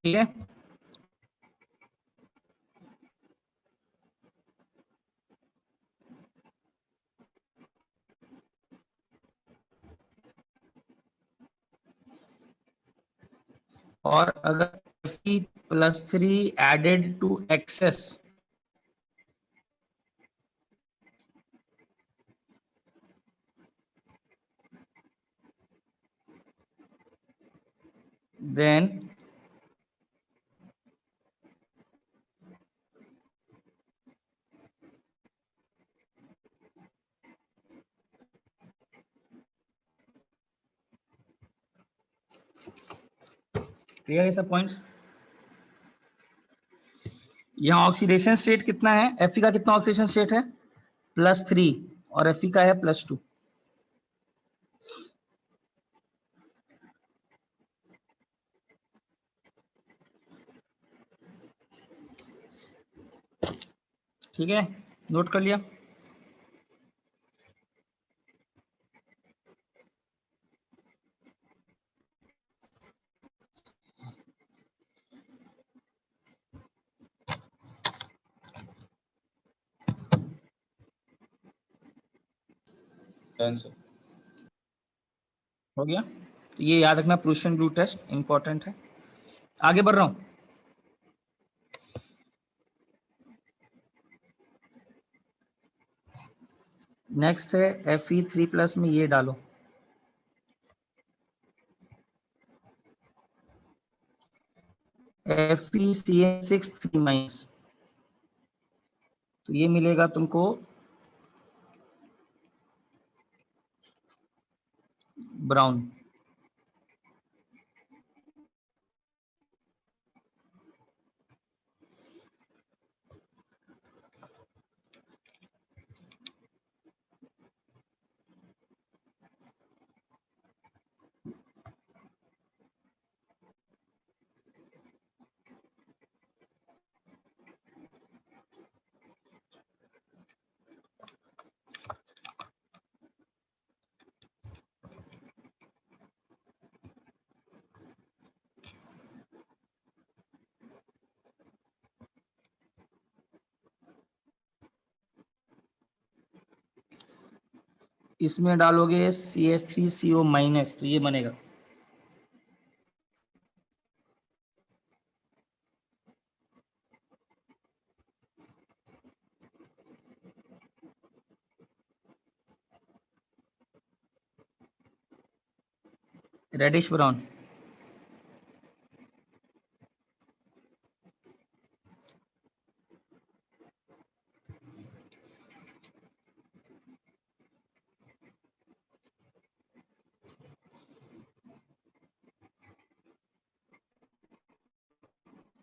ठीक है, और अगर Fe+3 added to excess, then clear है सब पॉइंट्स? यहाँ ऑक्सीडेशन स्टेट कितना है, Fe का कितना ऑक्सीडेशन स्टेट है, +3 और Fe का है +2। ठीक है, नोट कर लिया? Done sir. हो गया? तो ये याद रखना, प्रूशियन ब्लू टेस्ट इंपॉर्टेंट है। आगे बढ़ रहा हूं। नेक्स्ट है Fe3+ में ये डालो, FeCN6 3-, तो ये मिलेगा तुमको ब्राउन। इसमें डालोगे CH3CO-, तो ये बनेगा रेडिश ब्राउन।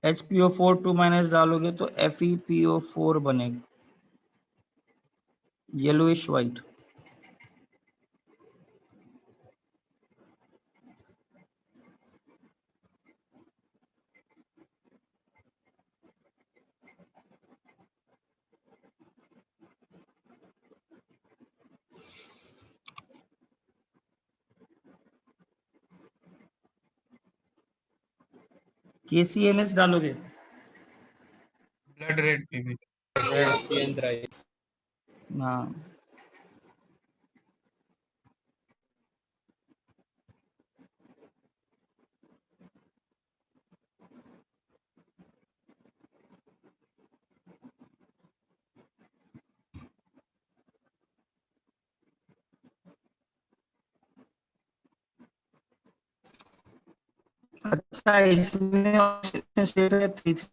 HPO4 2- डालोगे तो FePO4 बनेगा, येलोइश व्हाइट। KCNS डालोगे, ब्लड रेड पीबी। CN राइस। हाँ अच्छा, इसमें ऑक्सीडेशन स्टेट है 3।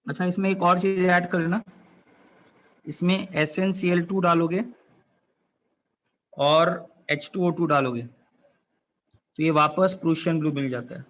अच्छा, इसमें एक और चीज ऐड कर लेना, इसमें SnCl2 डालोगे और H2O2 डालोगे तो ये वापस प्रूशियन ब्लू मिल जाता है।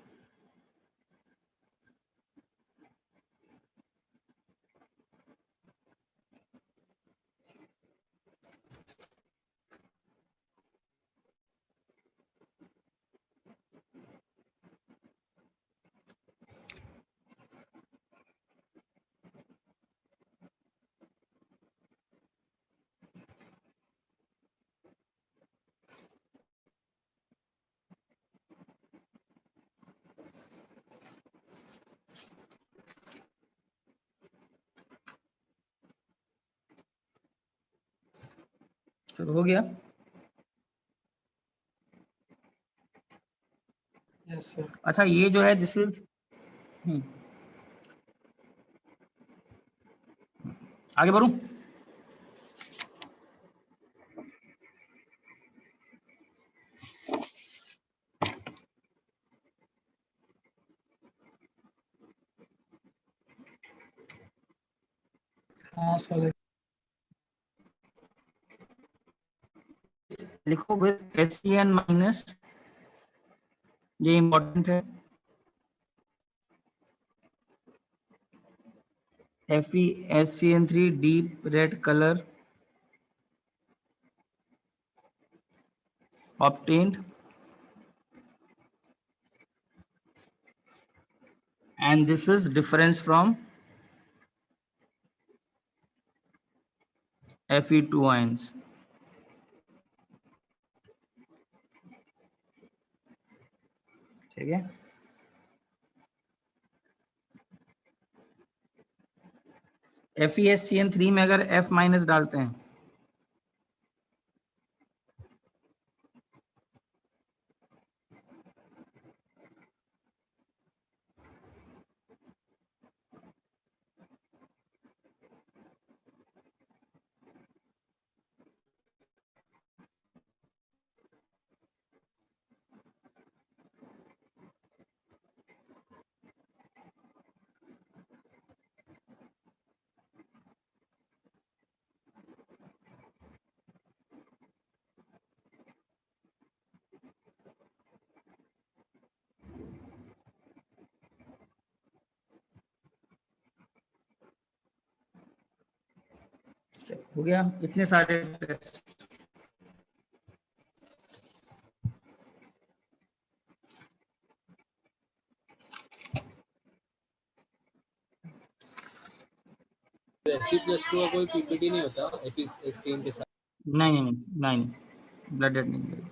चलो हो गया। Yes sir. अच्छा ये जो है दिस इज आगे बढ़ूं? हाँ सर। लिखो विद SCN माइनस, ये इंपॉर्टेंट है, FeSCN3 deep red color obtained and this is difference from Fe2 ions. ठीक है, FeSCN3 में अगर F माइनस डालते हैं हो गया इतने सारे टेस्ट। Fe+2 का कोई PPT नहीं होता FeSCN के साथ? नहीं नहीं नहीं नहीं, ब्लडेड नहीं मिलेगा,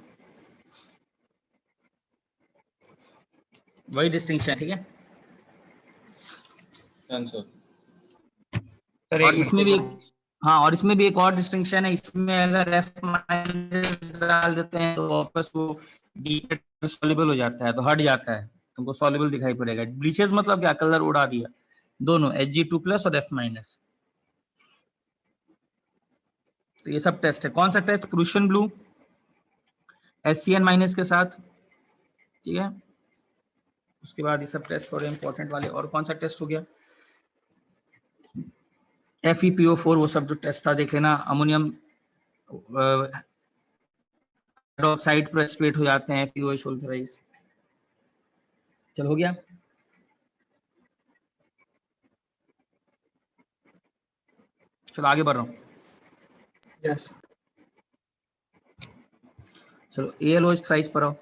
वही डिस्टिंक्शन है। ठीक है, आंसर सर और एक इसमें मिनट। भी हाँ, और इसमें भी एक और डिस्टिंक्शन है, इसमें अगर F माइनस डाल देते हैं तो वापस वो डी सॉल्युबल हो जाता है, तो हट जाता है, तुमको सॉल्युबल दिखाई पड़ेगा। ब्लीचेस मतलब क्या, कलर उड़ा दिया, दोनों Hg2+ और F माइनस। तो ये सब टेस्ट है। कौन सा test? Prussian blue SCN minus के साथ, ठीक है। उसके बाद ये सब टेस्ट थोड़े इंपॉर्टेंट वाले। और कौन सा टेस्ट हो गया? FePO4, वो सब जो टेस्ट था देख लेना। अमोनियम हाइड्रोक्साइड प्रेसिपिटेट हो जाते हैं, FeOH सोल्फराइज। चल हो गया। चलो आगे बढ़ रहा हूँ। यस। चलो AlOH थ्राइस पर आओ।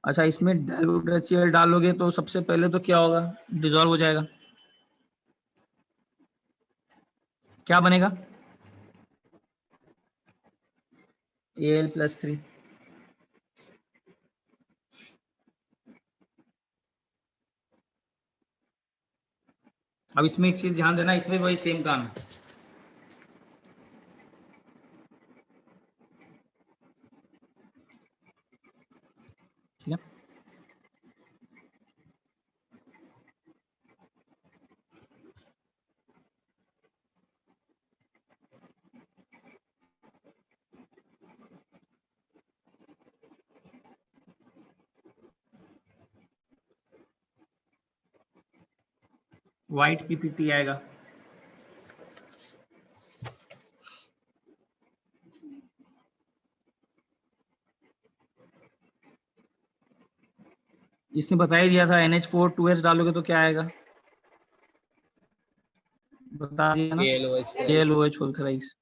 अच्छा इसमें डाइल्यूट HCl डालोगे तो सबसे पहले तो क्या होगा, डिजोल्व हो जाएगा। क्या बनेगा? Al+3। अब इसमें एक चीज ध्यान देना, इसमें वही सेम काम है। ठीक है, व्हाइट PPT आएगा। इसने बता ही दिया था, NH4 2H डालोगे तो क्या आएगा, बता दिया ना, AlOH AlOH whole thrice.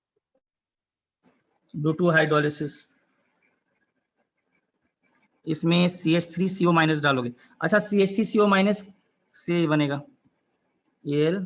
Blue hydrolysis, इसमें CH3CO- डालोगे। अच्छा CH3CO- से बनेगा Al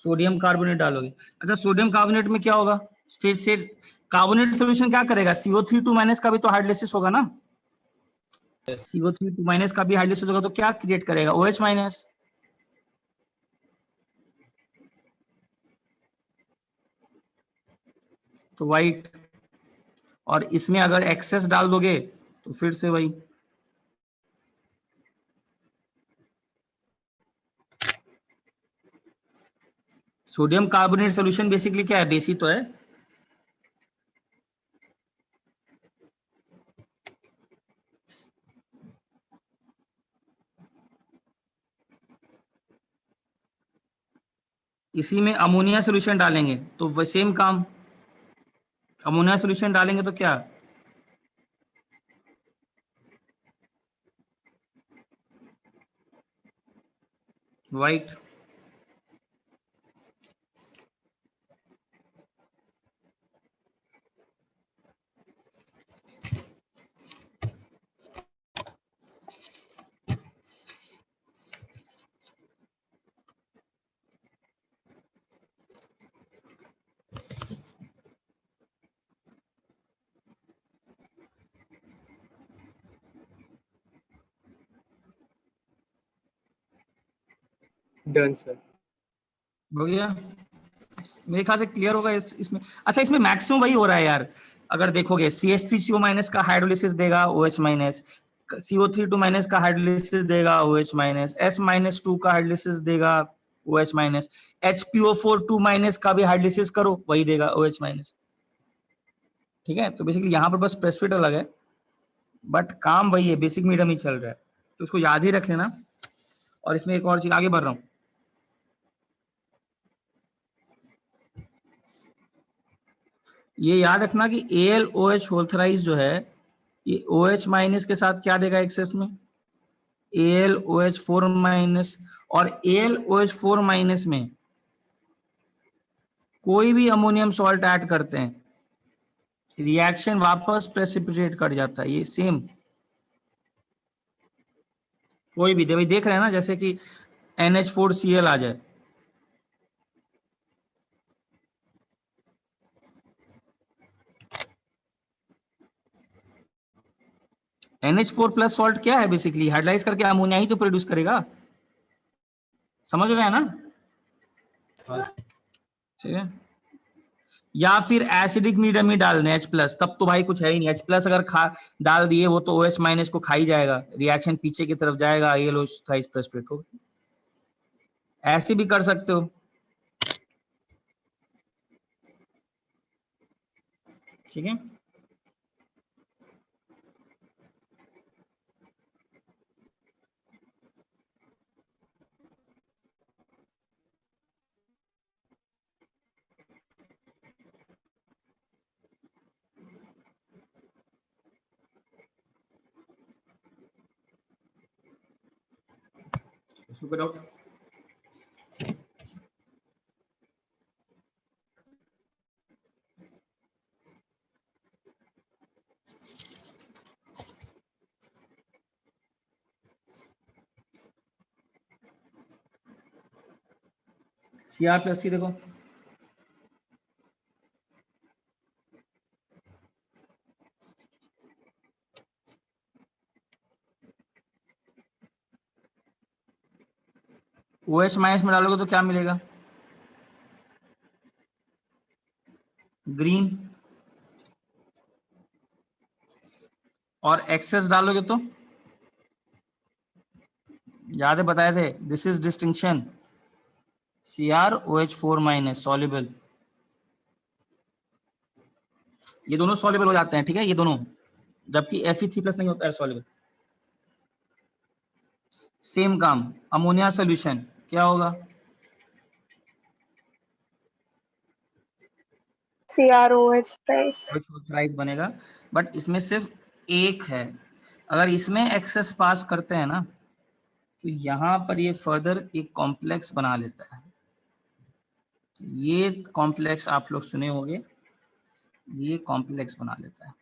सोडियम कार्बोनेट डालोगे। अच्छा सोडियम कार्बोनेट में क्या होगा, फिर से कार्बोनेट सोल्यूशन क्या करेगा, CO3 माइनस का भी तो हाइड्रोलिसिस होगा ना, Yes. CO3 माइनस का भी हाइड्रोलिसिस होगा तो क्या क्रिएट करेगा, OH माइनस। तो व्हाइट, और इसमें अगर एक्सेस डाल दोगे तो फिर से वही। सोडियम कार्बोनेट सॉल्यूशन बेसिकली क्या है, बेसिक तो है। इसी में अमोनिया सॉल्यूशन डालेंगे तो वो सेम काम, अमोनिया सॉल्यूशन डालेंगे तो क्या, व्हाइट। Done sir. हो गया, मेरे ख्याल से क्लियर होगा इसमें। अच्छा इसमें मैक्सिमम वही हो रहा है यार, अगर देखोगे CH3CO माइनस का हाइड्रोलिसिस देगा OH माइनस, CO3 माइनस का हाइड्रोलिसिस देगा OH माइनस, S-2 का हाइड्रोलिसिस देगा OH माइनस, HPO4 माइनस का भी हाइड्रोलिसिस करो वही देगा OH माइनस। ठीक है, तो बेसिकली यहाँ पर बस प्रेसिपिटेट अलग है बट काम वही है, बेसिक मीडियम ही चल रहा है, तो उसको याद ही रख लेना। और इसमें एक और चीज आगे बढ़ रहा हूँ, ये याद रखना कि AlOH होल थ्राइस जो है ये OH माइनस के साथ क्या देगा एक्सेस में, AlOH4 माइनस, और AlOH4 माइनस में कोई भी अमोनियम सॉल्ट ऐड करते हैं रिएक्शन वापस प्रेसिपिटेट कर जाता है, ये सेम कोई भी देख रहे हैं ना, जैसे कि NH4Cl आ जाए, NH4 प्लस सॉल्ट क्या है, बेसिकली हाइड्रोलाइज करके अमोनिया ही तो प्रोड्यूस करेगा, समझ रहे हैं ना। हाँ। ठीक है, या फिर एसिडिक मीडियम ही डालने H+, तब तो भाई कुछ है ही नहीं, H+ अगर खा डाल दिए वो तो OH माइनस को खा ही जाएगा, रिएक्शन पीछे की तरफ जाएगा, AlOH थ्राइस प्रेसिपिटेट होगा। ऐसे भी कर सकते हो, ठीक है। Super out. Cr+C देखो, OH माइनस में डालोगे तो क्या मिलेगा, ग्रीन, और एक्सेस डालोगे तो याद है बताए थे, this is distinction, CrOH4 minus soluble, ये दोनों सॉल्युबल हो जाते हैं, ठीक है ये दोनों, जबकि Fe3+ नहीं होता है सॉल्युबल। सेम काम, अमोनिया सोल्यूशन क्या होगा, CrOH प्लस। राइट बनेगा, बट इसमें सिर्फ एक है, अगर इसमें एक्सेस पास करते हैं ना तो यहाँ पर ये फर्दर एक कॉम्प्लेक्स बना लेता है, ये कॉम्प्लेक्स आप लोग सुने होंगे, ये कॉम्प्लेक्स बना लेता है।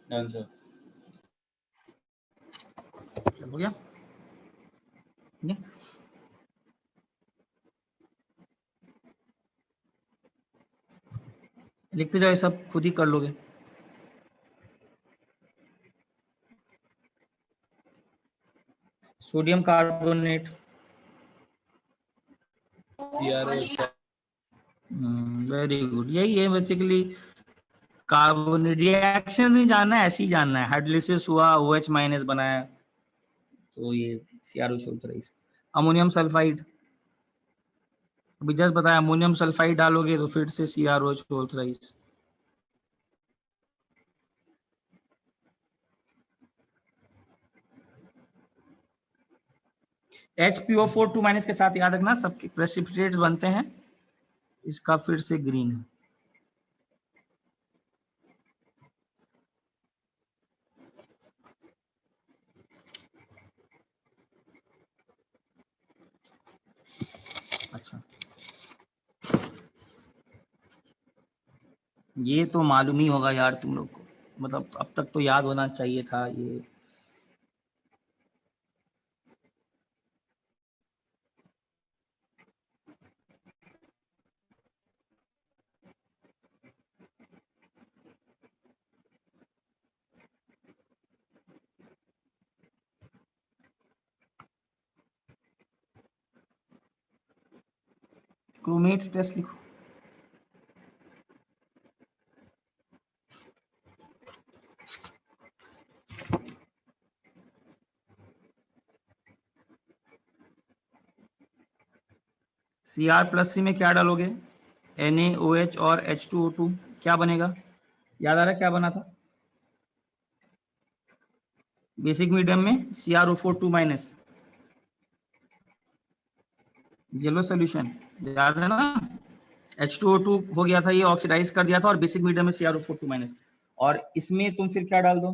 Done sir. हो गया? ये? लिखते जाओ, ये सब खुद ही कर लोगे। Sodium carbonate, CrO7 very good. यही है बेसिकली कार्बोनेट। रिएक्शन नहीं जानना है, ऐसे ही जानना है। हाइड्रोलिसिस हुआ, OH माइनस बनाया, तो ये CrO छोड़ता रही। अमोनियम सल्फाइड, अभी जस्ट बताया, अमोनियम सल्फाइड डालोगे तो फिर से CrO छोड़ता रही। HPO4 2 माइनस के साथ याद रखना सबके प्रेसिपिटेट्स बनते हैं। इसका फिर से ग्रीन है। अच्छा, ये तो मालूम ही होगा यार तुम लोग को, मतलब अब तक तो याद होना चाहिए था ये। क्रोमेट टेस्ट लिखो। Cr+3 में क्या डालोगे? NaOH और H2O2, क्या बनेगा? याद आ रहा है क्या बना था? बेसिक मीडियम में CrO4 2 माइनस, येलो सोल्यूशन, याद है ना? H2O2 हो गया था, ये ऑक्सीडाइज कर दिया था, और बेसिक मीडियम में CrO4 2 माइनस, और इसमें तुम फिर क्या डाल दो?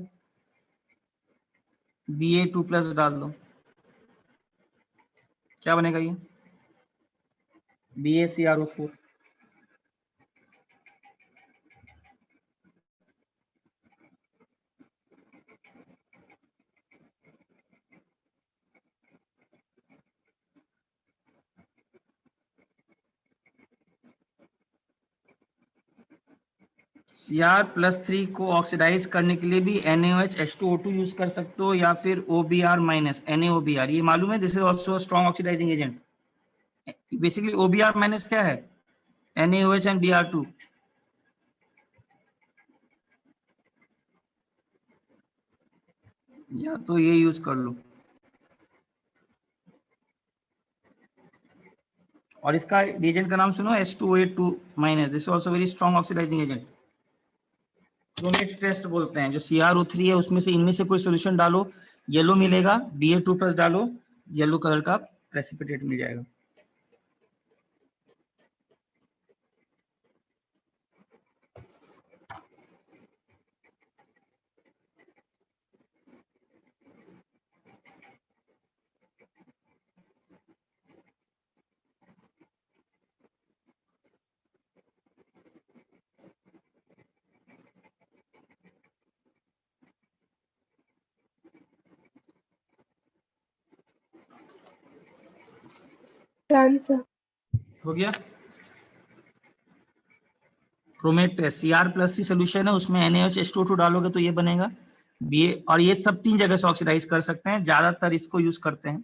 Ba2+ डाल दो। क्या बनेगा ये? BaCrO4। Cr+3 को ऑक्सीडाइज करने के लिए भी NaOH H2O2 यूज कर सकते हो, या फिर OBr माइनस NaOBr। ये मालूम है, this is also strong oxidising agent. Basically OBr minus क्या है? NaOH and Br2। या तो ये यूज कर लो, और इसका रिएजेंट का नाम सुनो, H2O2 minus, this is also very strong oxidising agent. Chromate test बोलते हैं। जो CrO3 है उसमें से इनमें से कोई सोल्यूशन डालो, येलो मिलेगा, Ba2+ डालो, येलो कलर का प्रेसिपिटेट मिल जाएगा। Done, sir. हो गया? क्रोमेट टेस्ट, Cr+3 सोल्यूशन है, उसमें NaOH H2O2 डालोगे तो ये बनेगा Ba, और ये सब 3 जगह से ऑक्सीडाइज कर सकते हैं, ज्यादातर इसको यूज करते हैं।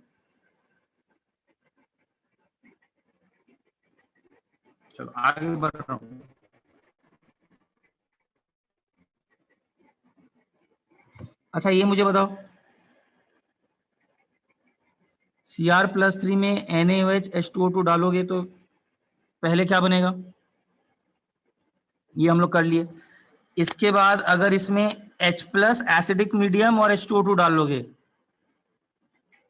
चलो आगे बढ़ रहा हूँ। अच्छा, ये मुझे बताओ, Cr+3 में NaOH H2O2 डालोगे तो पहले क्या बनेगा? ये हम लोग कर लिए। इसके बाद अगर इसमें H+ एसिडिक मीडियम और H2O2 डाल लोगे,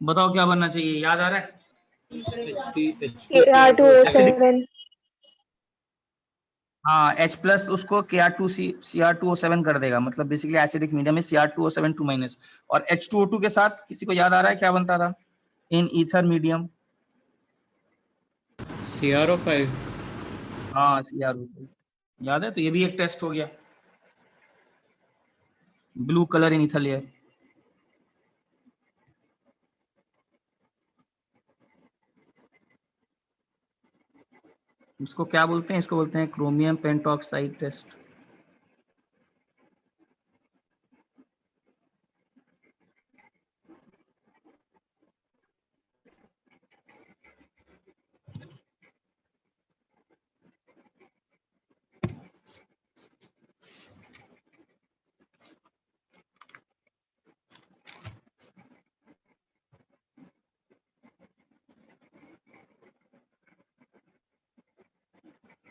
बताओ क्या बनना चाहिए? याद आ रहा है? Kr2O7. हाँ, H+ उसको Cr2O7 कर देगा, मतलब बेसिकली एसिडिक मीडियम में Cr2O7 2 माइनस, और H2O2 के साथ किसी को याद आ रहा है क्या बनता था इन ईथर मीडियम? CrO5। हाँ, CrO5 याद है, तो ये भी एक टेस्ट हो गया। ब्लू कलर इन इथर लेयर। इसको क्या बोलते हैं? इसको बोलते हैं क्रोमियम पेंटॉक्साइड टेस्ट।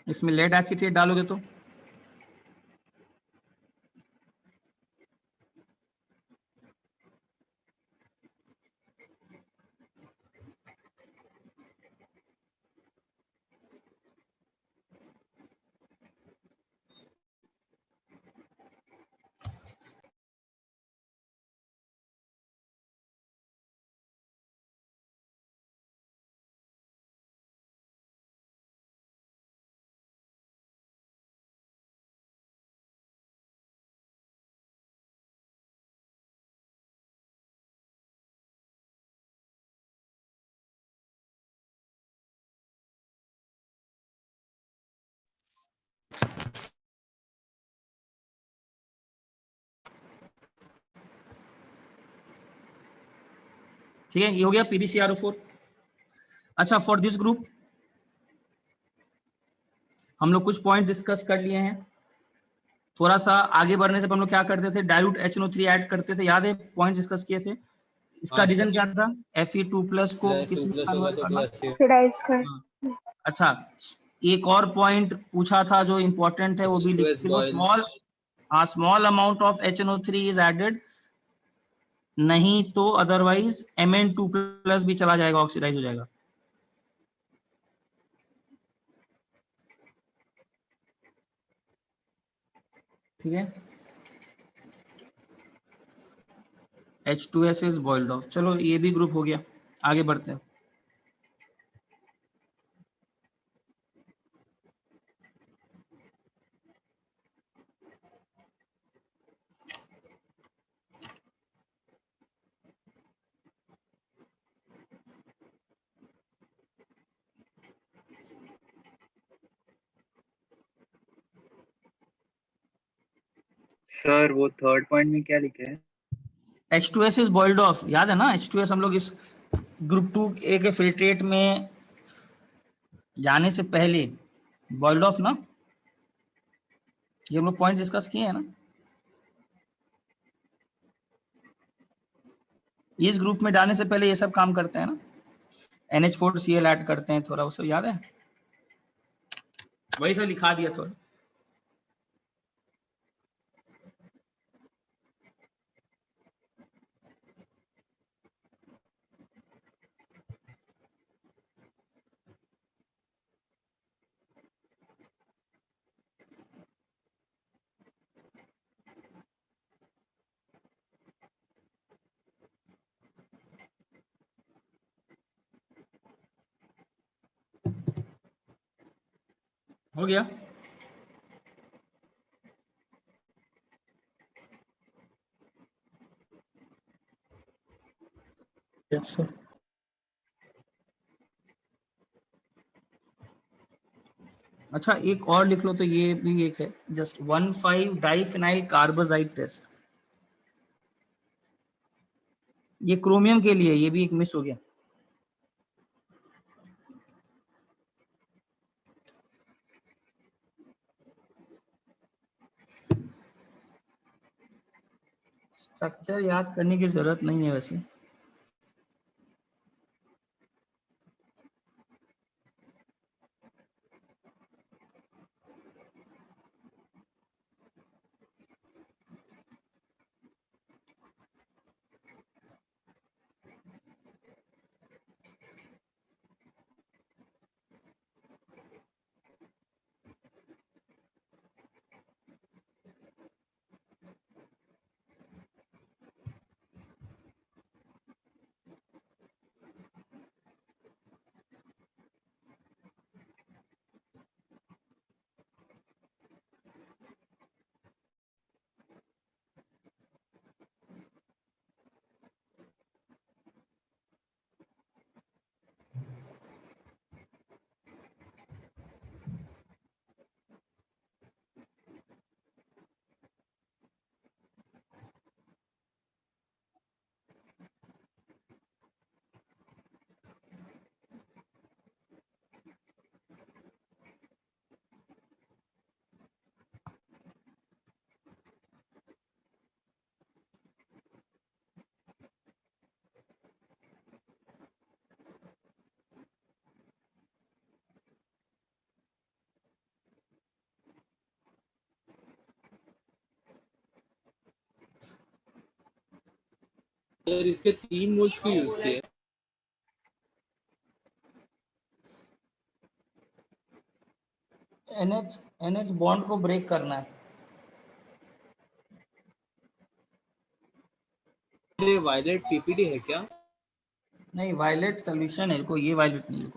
इसमें लेड एसीटेट डालोगे तो ठीक है। ये हो गया PbCrO4। अच्छा, फॉर दिस ग्रुप हम लोग कुछ पॉइंट डिस्कस कर लिए हैं। थोड़ा सा आगे बढ़ने से हम लोग क्या करते थे, डाइल्यूट HNO3 ऐड करते थे, याद है? पॉइंट डिस्कस किए थे। इसका हाँ, रीजन क्या था? Fe2+ को किस में 2+ होगा कन्वर्ट तो करना। +3। ऑक्सीडाइज कर। हाँ। अच्छा, एक और पॉइंट पूछा था जो इंपॉर्टेंट है, वो भी लिख H2S लो। boil। Small amount of HNO3 is added, नहीं तो अदरवाइज Mn2+ भी चला जाएगा, ऑक्सीडाइज हो जाएगा। ठीक है। H2S is boiled of. चलो ये भी ग्रुप हो गया, आगे बढ़ते हैं। सर वो थर्ड पॉइंट में क्या लिखे है? H2S इज बॉइल्ड ऑफ, याद है ना? H2S हम लोग इस ग्रुप 2A के फिल्ट्रेट में जाने से पहले बॉइल्ड ऑफ ना, ये हम लोग पॉइंट डिस्कस किए हैं ना। इस ग्रुप में डालने से पहले ये सब काम करते हैं ना, NH4Cl ऐड करते हैं, थोड़ा वो सब याद है? वही सब लिखा दिया थोड़ा। हो गया। Yes, sir. अच्छा, एक और लिख लो तो ये भी एक है, जस्ट 1,5-डाइफिनाइल कार्बाजाइड टेस्ट। ये क्रोमियम के लिए, ये भी एक मिस हो गया। स्ट्रक्चर याद करने की जरूरत नहीं है वैसे। सर इसके 3 मोल्स क्यों यूज किए? NH बॉन्ड को ब्रेक करना है। ये वायलेट पीपीडी है क्या? नहीं, वायलेट सोल्यूशन है, कोई ये वायलेट नहीं है,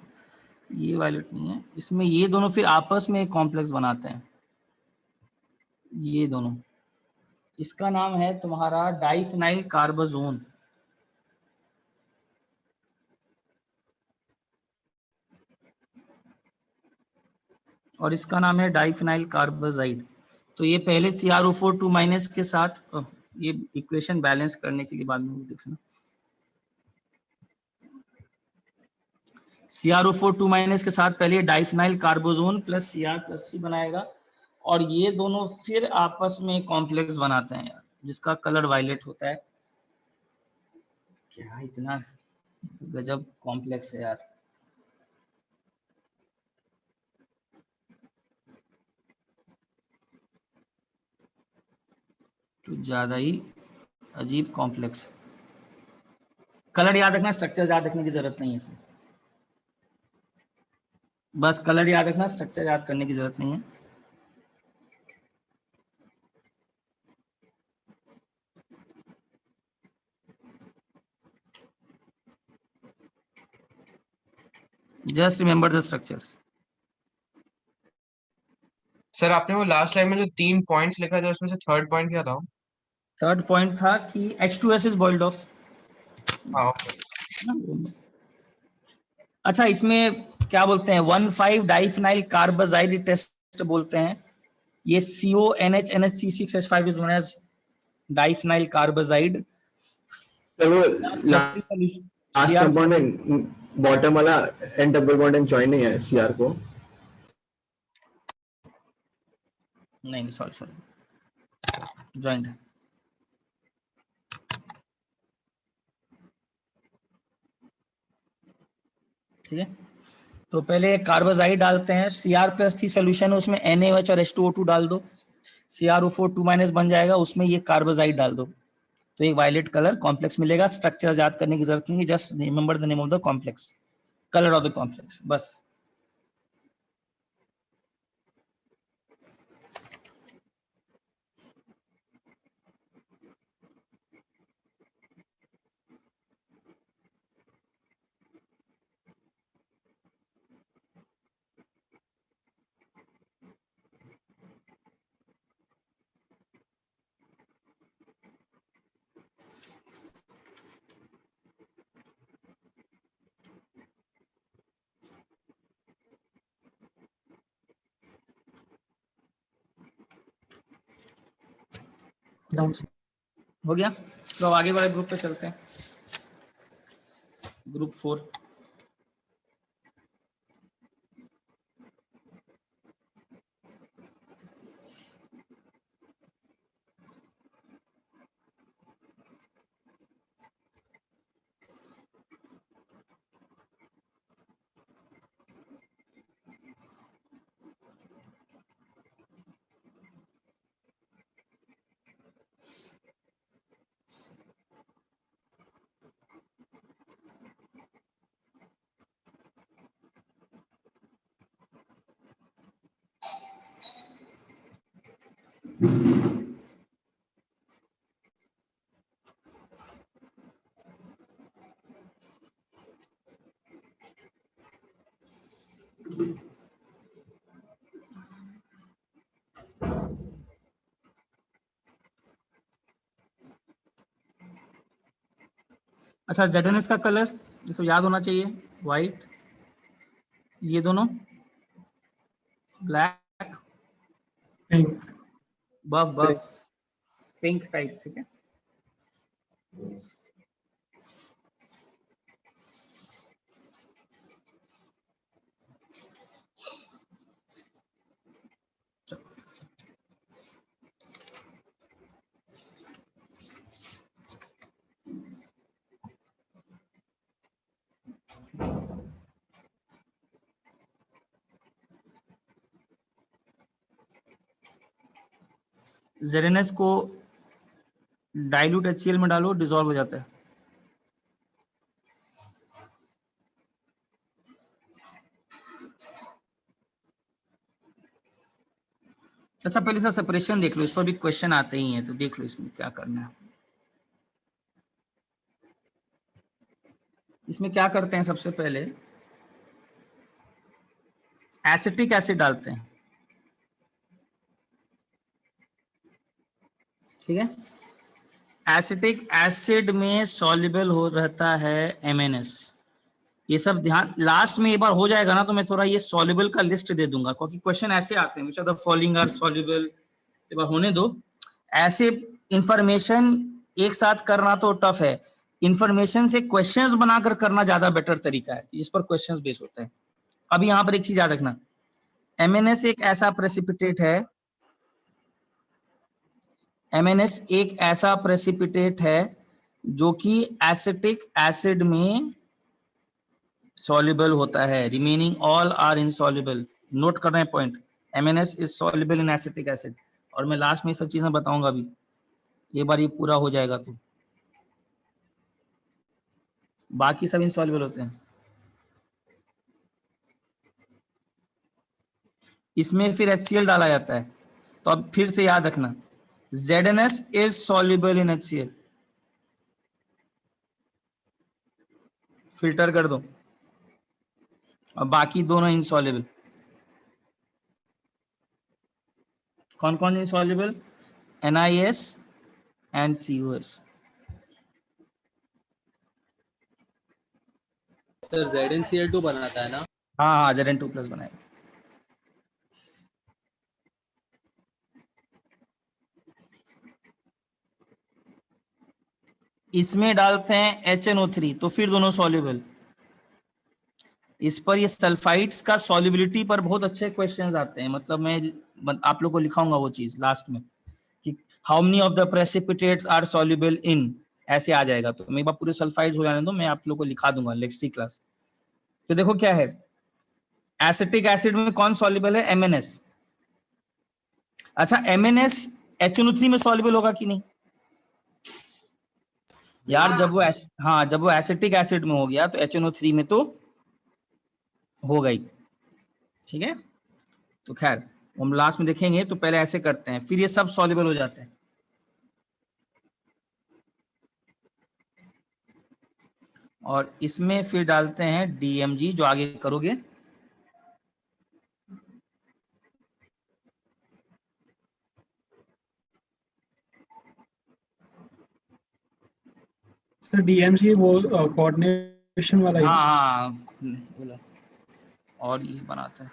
ये वायलेट नहीं है। इसमें ये दोनों फिर आपस में एक कॉम्प्लेक्स बनाते हैं, ये दोनों। इसका नाम है तुम्हारा डाइफिनाइल कार्बाजोन। और इसका नाम है डाइफिनाइल कार्बाजाइड। तो ये पहले CrO4 2- के साथ ये इक्वेशन बैलेंस करने के लिए बाद में देखना। CrO4 2- के साथ पहले डाइफिनाइल कार्बाजोन प्लस Cr+3 बनाएगा, और ये दोनों फिर आपस में कॉम्प्लेक्स बनाते हैं यार, जिसका कलर वायलेट होता है। क्या इतना गजब कॉम्प्लेक्स है यार। तो ज्यादा ही अजीब कॉम्प्लेक्स। कलर याद रखना, स्ट्रक्चर याद रखने की जरूरत नहीं है इसमें। बस कलर याद रखना, स्ट्रक्चर याद करने की जरूरत नहीं है। Just remember the structures. Sir आपने वो लास्ट लाइन में जो 3 पॉइंट्स लिखा था उसमें से थर्ड पॉइंट क्या था? थर्ड पॉइंट था कि H2S इज बॉइल्ड ऑफ। हाँ ओके। अच्छा, इसमें क्या बोलते हैं, 1,5 डाइफिनाइल कार्बाजाइड टेस्ट बोलते हैं। ये CONH NH C6H5 is known as diphenyl carbazide. Sir वो सॉल्यूशन लास्ट कंपाउंड में बॉटम वाला N double bond and join नहीं है Cr को। नहीं, सॉरी जॉइंट है। ठीक है, तो पहले कार्बाजाइड डालते हैं, Cr+3 सोल्यूशन है, उसमें NaOH और H2O2 डाल दो, CrO4 2- बन जाएगा, उसमें ये कार्बाजाइड डाल दो, तो एक वायलेट कलर कॉम्प्लेक्स मिलेगा। स्ट्रक्चर याद करने की जरूरत नहीं है, just remember the name of the complex, colour of the complex, बस। डाउन से। हो गया, तो अब आगे वाले ग्रुप पे चलते हैं, ग्रुप 4। अच्छा, ZNS का कलर इसको याद होना चाहिए, व्हाइट, ये दोनों ब्लैक, पिंक। बफ पिंक टाइप, ठीक है। ZNS को डाइल्यूट HCl में डालो, डिसॉल्व हो जाता है। अच्छा पहले इसका सेपरेशन देख लो, इस पर भी क्वेश्चन आते ही हैं, तो देख लो इसमें क्या करना है। इसमें क्या करते हैं, सबसे पहले एसिटिक एसिड डालते हैं, ठीक है। एसिटिक एसिड में सॉल्युबल हो रहता है MnS। ये सब ध्यान, लास्ट में एक बार हो जाएगा ना तो मैं थोड़ा ये सॉल्युबल का लिस्ट दे दूंगा, क्योंकि क्वेश्चन ऐसे आते हैं, which are the following are soluble. एक बार होने दो, ऐसे इंफॉर्मेशन एक साथ करना तो टफ है, इंफॉर्मेशन से क्वेश्चंस बनाकर करना ज्यादा बेटर तरीका है, जिस पर क्वेश्चंस बेस होता है। अब यहाँ पर एक चीज याद रखना, MnS एक ऐसा प्रेसिपिटेट है, MnS एक ऐसा प्रेसिपिटेट है जो कि एसिटिक एसिड में सॉल्युबल होता है, remaining all are insoluble. Note कर रहे हैं point, MnS is soluble in acetic acid. और मैं लास्ट में सब चीजें बताऊंगा अभी, एक बार ये पूरा हो जाएगा तो बाकी सब इनसॉल्युबल होते हैं। इसमें फिर HCl डाला जाता है, तो अब फिर से याद रखना, ZnS is soluble in HCl, filter कर दो, और बाकी दोनों इनसॉल्युबल। कौन कौन insoluble? NiS and COS। Sir ZnCl2 बनाता है ना? हाँ हाँ, Zn2+ बनाएगा। इसमें डालते हैं HNO3, तो फिर दोनों सॉल्युबल। इस पर ये सल्फाइड्स का सॉल्युबिलिटी पर बहुत अच्छे क्वेश्चंस आते हैं, मतलब मैं आप लोग को लिखाऊंगा वो चीज लास्ट में कि how many of the precipitates are soluble in, ऐसे आ जाएगा। तो मैं एक बार पूरे सल्फाइड्स हो जाने दो, मैं आप लोग को लिखा दूंगा नेक्स्ट क्लास। तो देखो क्या है, एसिटिक एसिड में कौन सॉल्युबल है? MnS। अच्छा MnS HNO3 में सॉल्युबल होगा कि नहीं यार? जब वो हाँ, जब वो एसिटिक एसिड में हो गया तो HNO3 में तो हो गई, ठीक है। तो खैर हम लास्ट में देखेंगे, तो पहले ऐसे करते हैं, फिर ये सब सॉल्युबल हो जाते हैं। और इसमें फिर डालते हैं DMG, जो आगे करोगे। सर DMG वो कोऑर्डिनेशन वाला ही हाँ है? हाँ बोला, और ये बनाते हैं,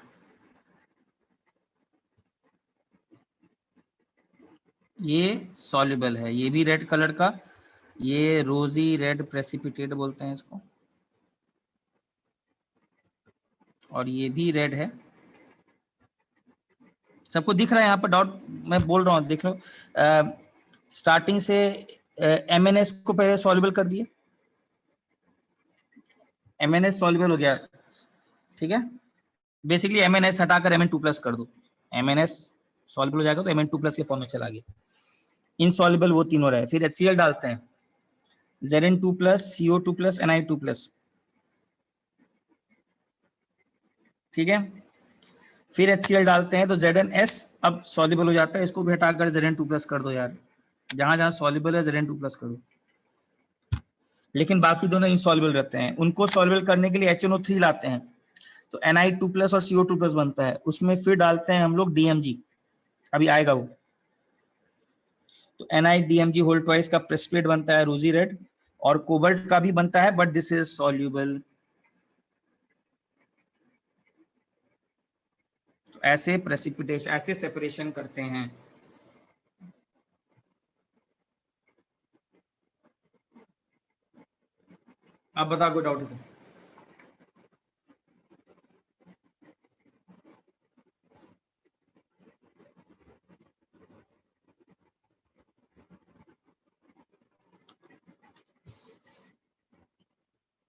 ये सॉल्युबल है, ये भी रेड कलर का, ये रोजी रेड प्रेसिपिटेट बोलते हैं इसको, और ये भी रेड है। सबको दिख रहा है यहाँ पर डाउट? मैं बोल रहा हूँ, देख लो। स्टार्टिंग से MnS को पहले सॉल्युबल कर दिए, MnS सॉल्युबल हो गया, ठीक है। बेसिकली MnS हटाकर Mn2+ कर दो, MnS सॉल्युबल हो जाएगा तो Mn2+ के फॉर्म में चला गया। इनसॉल्युबल वो तीनों रहे। फिर HCl डालते हैं, Zn2+, CO2+, Ni2+, ठीक है। फिर HCl डालते हैं तो ZnS अब सॉल्युबल हो जाता है, इसको भी हटाकर Zn2+ कर दो यार, जहां जहां सॉल्युबल है Zn2+ करो। लेकिन बाकी दोनों इनसॉल्युबल रहते हैं, उनको सॉल्युबल करने के लिए HNO3 लाते हैं, तो Ni2+ और CO2+ बनता है, उसमें फिर डालते हैं हम लोग DMG, अभी आएगा वो। तो NiDMG होल ट्वाइस का प्रेसिपिटेट बनता है रोजी रेड, और कोबाल्ट का भी बनता है, बट दिस इज सॉल्युबल। तो ऐसे प्रेसिपिटेशन, ऐसे सेपरेशन करते हैं। आप बताओ कोई डाउट है?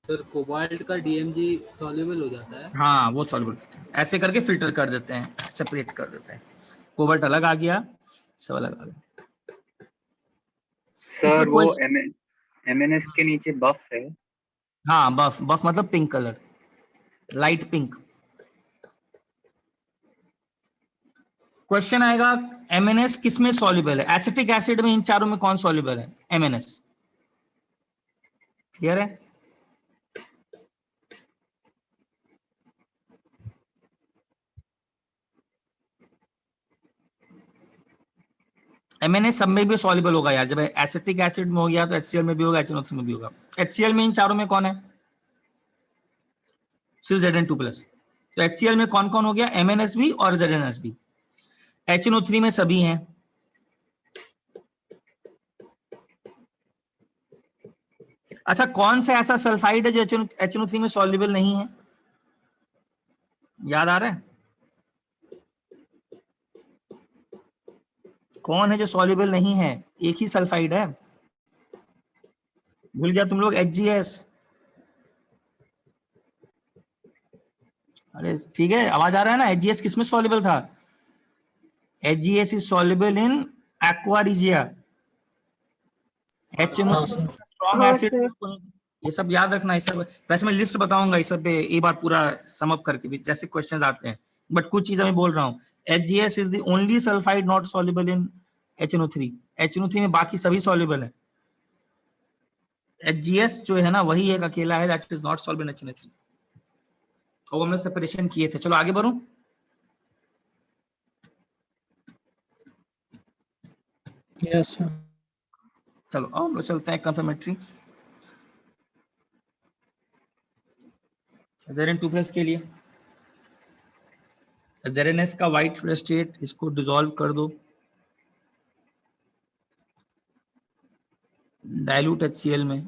सर कोबाल्ट का DMG सॉल्युबल हो जाता है? हाँ वो सॉल्युबल, ऐसे करके फिल्टर कर देते हैं, सेपरेट कर देते हैं। कोबाल्ट अलग आ गया, सब अलग आ गया। सर वो MnS के नीचे बफ है। हाँ बफ, बफ मतलब pink colour, light pink. Question आएगा MnS किस में सॉल्युबल है? एसिटिक एसिड में इन चारों में कौन सॉल्युबल है? MnS। क्लियर है? MnS सब में भी सॉल्युबल होगा यार। जब एसिटिक एसिड में हो गया तो HCl में भी होगा, HNO3 में भी होगा। HCl में इन चारों में कौन है? सिर्फ Zn2+। तो HCl में कौन कौन हो गया? MnS भी और ZnS भी। HNO3 में सभी हैं। अच्छा, कौन सा ऐसा सल्फाइड है जो HNO3 में सॉल्युबल नहीं है? याद आ रहा है? कौन है जो सॉल्युबल नहीं है? एक ही सल्फाइड है। भूल गया तुम लोग? HGS। अरे ठीक है, आवाज आ रहा है ना? HGS किसमें सॉल्युबल था? HGS is soluble in aqua regia. HNO strong हाँ एसिड। सर। ये सब याद रखना। इस सब वैसे मैं लिस्ट बताऊंगा इस सब पे एक बार पूरा सम अप करके भी, जैसे क्वेश्चंस आते हैं, बट कुछ चीजें मैं बोल रहा हूँ। HGS is the only sulphide not soluble in HNO3। HNO3 में बाकी सभी सॉल्युबल है। HGS जो है ना, वही एक अकेला है that is not soluble in HNO3। और हमने सेपरेशन किए थे। चलो आगे बढ़ूं। Yes sir. चलो अब हम लोग चलते हैं कंफर्मेटरी। Zn2+ के लिए ZnS का व्हाइट स्टेट, इसको डिसॉल्व कर दो, डाइल्यूट HCl में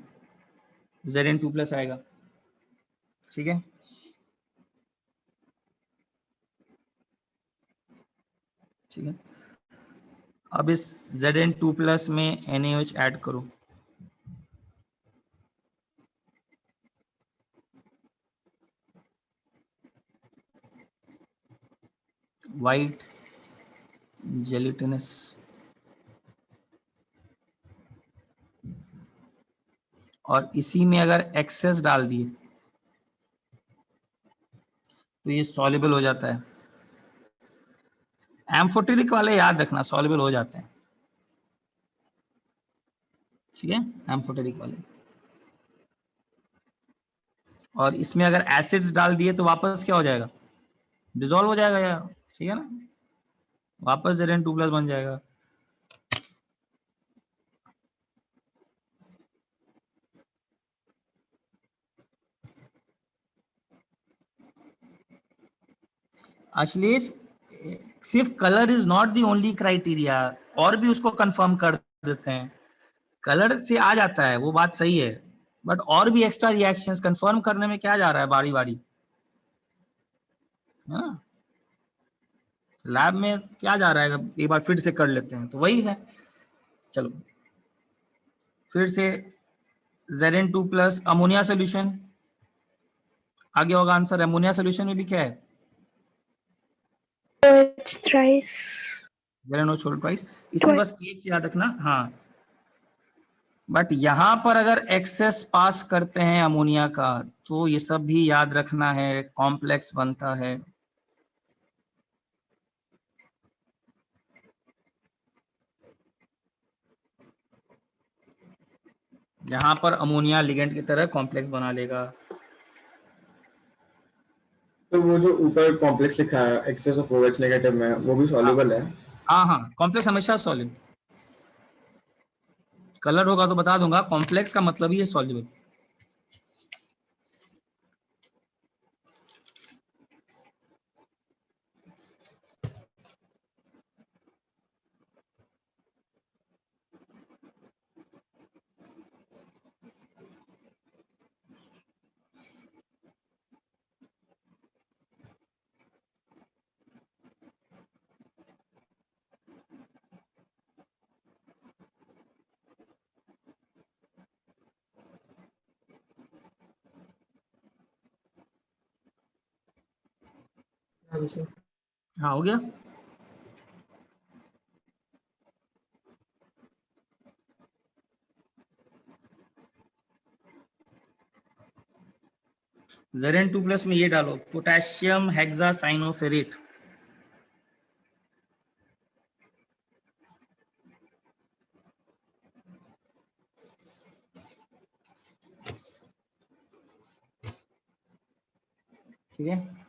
Zn2+ आएगा। ठीक है, ठीक है। अब इस Zn2+ में NaOH ऐड करो। व्हाइट जेलिटिनस। और इसी में अगर एक्सेस डाल दिए तो ये सॉल्युबल हो जाता है। एम्फोटेरिक वाले याद रखना, सॉल्युबल हो जाते हैं। ठीक है, एम्फोटेरिक वाले। और इसमें अगर एसिड्स डाल दिए तो वापस क्या हो जाएगा? डिसॉल्व हो जाएगा यार। ठीक है ना, वापस Zn2+ बन जाएगा। अश्लेष, सिर्फ colour is not the only criteria, और भी उसको कंफर्म कर देते हैं। कलर से आ जाता है, वो बात सही है, बट और भी एक्स्ट्रा रिएक्शंस कंफर्म करने में क्या जा रहा है बारी बारी? लैब में क्या जा रहा है? एक बार फिर से कर लेते हैं, तो वही है। चलो फिर से Zn2+ अमोनिया सोल्यूशन आगे होगा आंसर। अमोनिया सोल्यूशन में भी क्या है? OH thrice. Zn2 छोड़ ट्वाइस। इसमें बस एक चीज याद रखना, हाँ, बट यहां पर अगर एक्सेस पास करते हैं अमोनिया का तो ये सब भी याद रखना है, कॉम्प्लेक्स बनता है। यहां पर अमोनिया लिगेंड की तरह कॉम्प्लेक्स बना लेगा। तो वो जो ऊपर कॉम्प्लेक्स लिखा है एक्सेस ऑफ OH नेगेटिव में, वो भी सॉल्युबल है? हाँ हाँ, कॉम्प्लेक्स हमेशा सॉल्युबल। कलर होगा तो बता दूंगा, कॉम्प्लेक्स का मतलब ही है सॉल्युबल। आंसर। हाँ हो गया। Zn2+ में ये डालो, पोटेशियम हेक्सासाइनोफेरेट। ठीक है।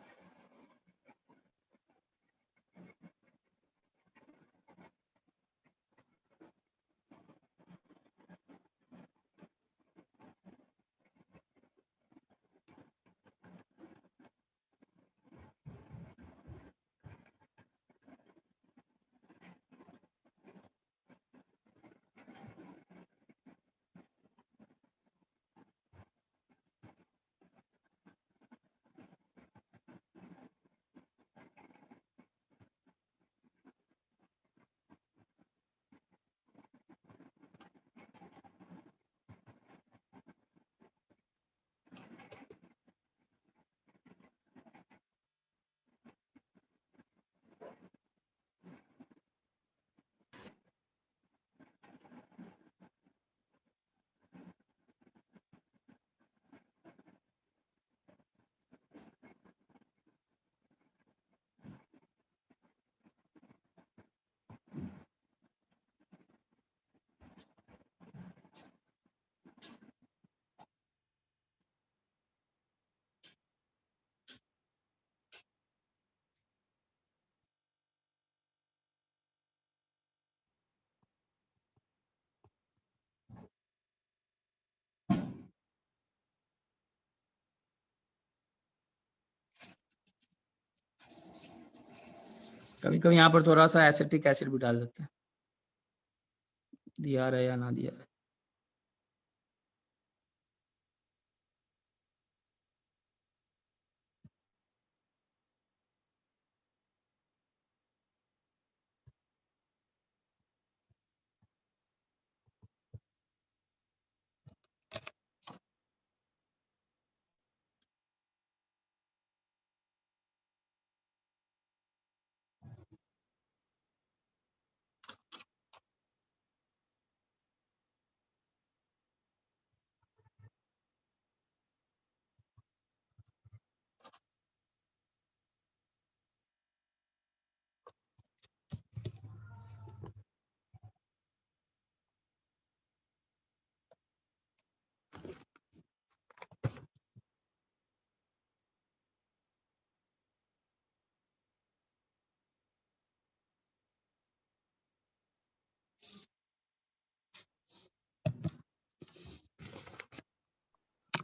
कभी कभी यहाँ पर थोड़ा सा एसिटिक एसिड भी डाल देते हैं, दिया रहे या ना दिया रहे।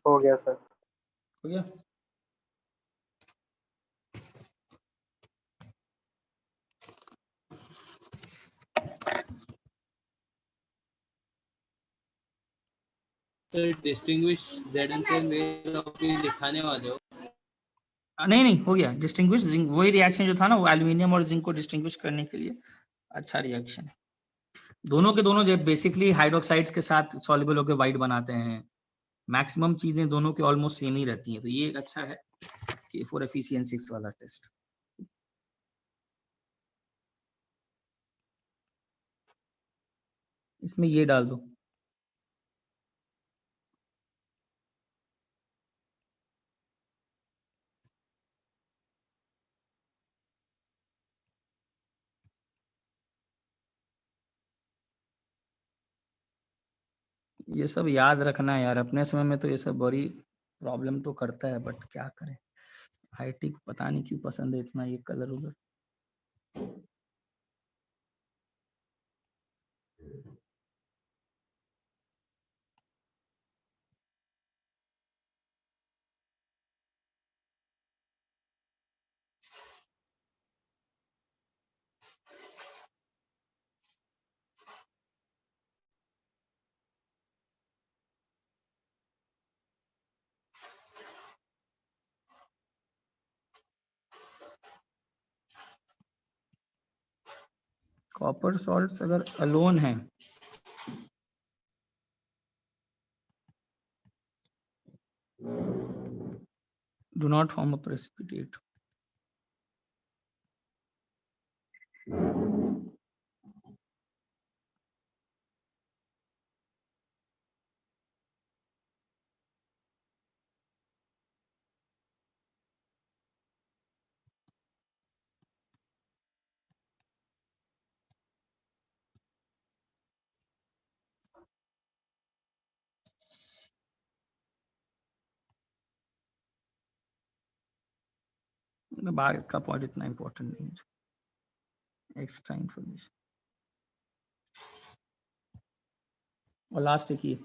हो गया सर। हो गया। तो डिस्टिंग्विश जेड के में अपनी दिखाने वाले हो। नहीं नहीं, हो गया। डिस्टिंग्विश जिंक, वही रिएक्शन जो था ना, वो एल्यूमिनियम और जिंक को डिस्टिंग्विश करने के लिए अच्छा रिएक्शन है। दोनों के दोनों जब बेसिकली हाइड्रोक्साइड्स के साथ सॉल्युबल होकर वाइट बनाते हैं, मैक्सिमम चीजें दोनों के ऑलमोस्ट सेम ही रहती हैं, तो ये एक अच्छा है कि फॉर एफिशिएंसी वाला टेस्ट। इसमें ये डाल दो। ये सब याद रखना है यार, अपने समय में तो ये सब बड़ी प्रॉब्लम तो करता है, बट क्या करें, आईटी को पता नहीं क्यों पसंद है इतना ये कलर उधर। कॉपर सॉल्ट्स अगर अलोन है do not form a precipitate. बाद का पॉइंट इतना इम्पोर्टेंट नहीं है, एक्स्ट्रा इंफॉर्मेशन। और लास्ट एक ही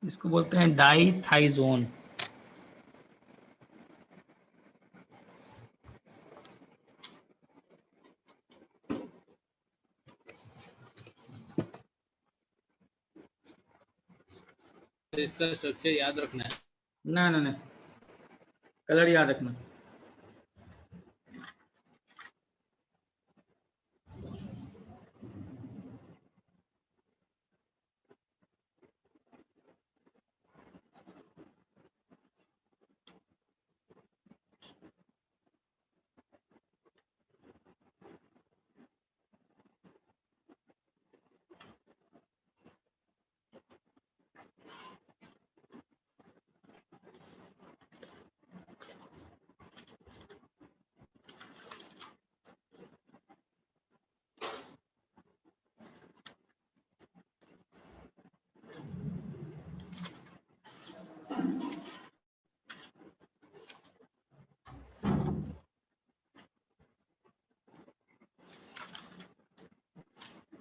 इसको बोलते हैं डाईथाइज़ोन। इसका स्ट्रक्चर याद रखना है। ना कलर याद रखना।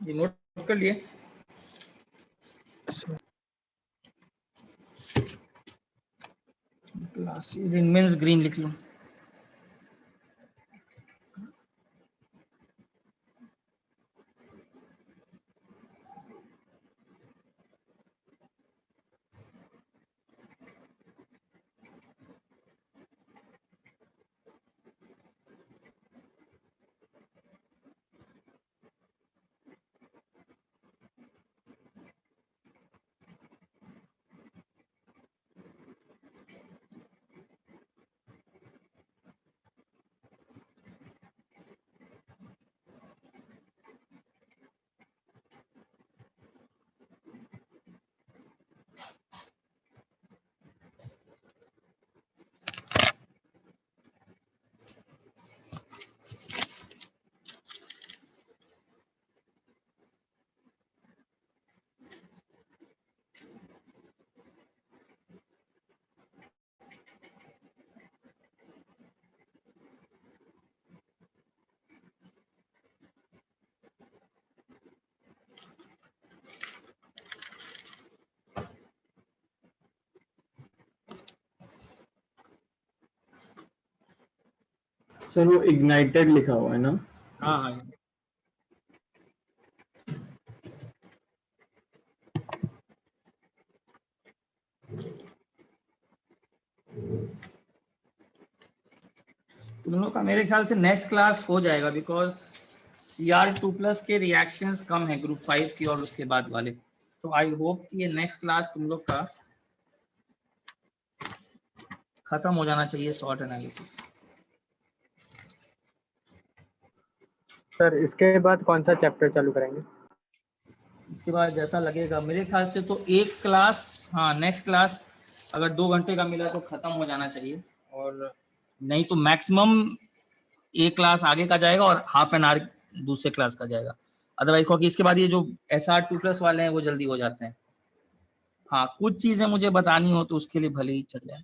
ये नोट कर लिए? क्लास रिमेन्स ग्रीन लिख लो। सर वो इग्नाइटेड लिखा हुआ है ना? हाँ तुम लोग का मेरे ख्याल से नेक्स्ट क्लास हो जाएगा, बिकॉज Cr2+ के रिएक्शंस कम है ग्रुप 5 की और उसके बाद वाले। तो आई होप कि ये नेक्स्ट क्लास तुम लोग का खत्म हो जाना चाहिए शॉर्ट एनालिसिस। सर इसके बाद कौन सा चैप्टर चालू करेंगे? इसके बाद जैसा लगेगा मेरे ख्याल से तो एक क्लास, हाँ नेक्स्ट क्लास अगर 2 घंटे का मिला तो खत्म हो जाना चाहिए, और नहीं तो मैक्सिमम एक क्लास आगे का जाएगा और हाफ एन आवर दूसरे क्लास का जाएगा। अदरवाइज क्योंकि इसके बाद ये जो SR2+ वाले हैं वो जल्दी हो जाते हैं। हाँ कुछ चीजें मुझे बतानी हो तो उसके लिए भले ही चल जाए।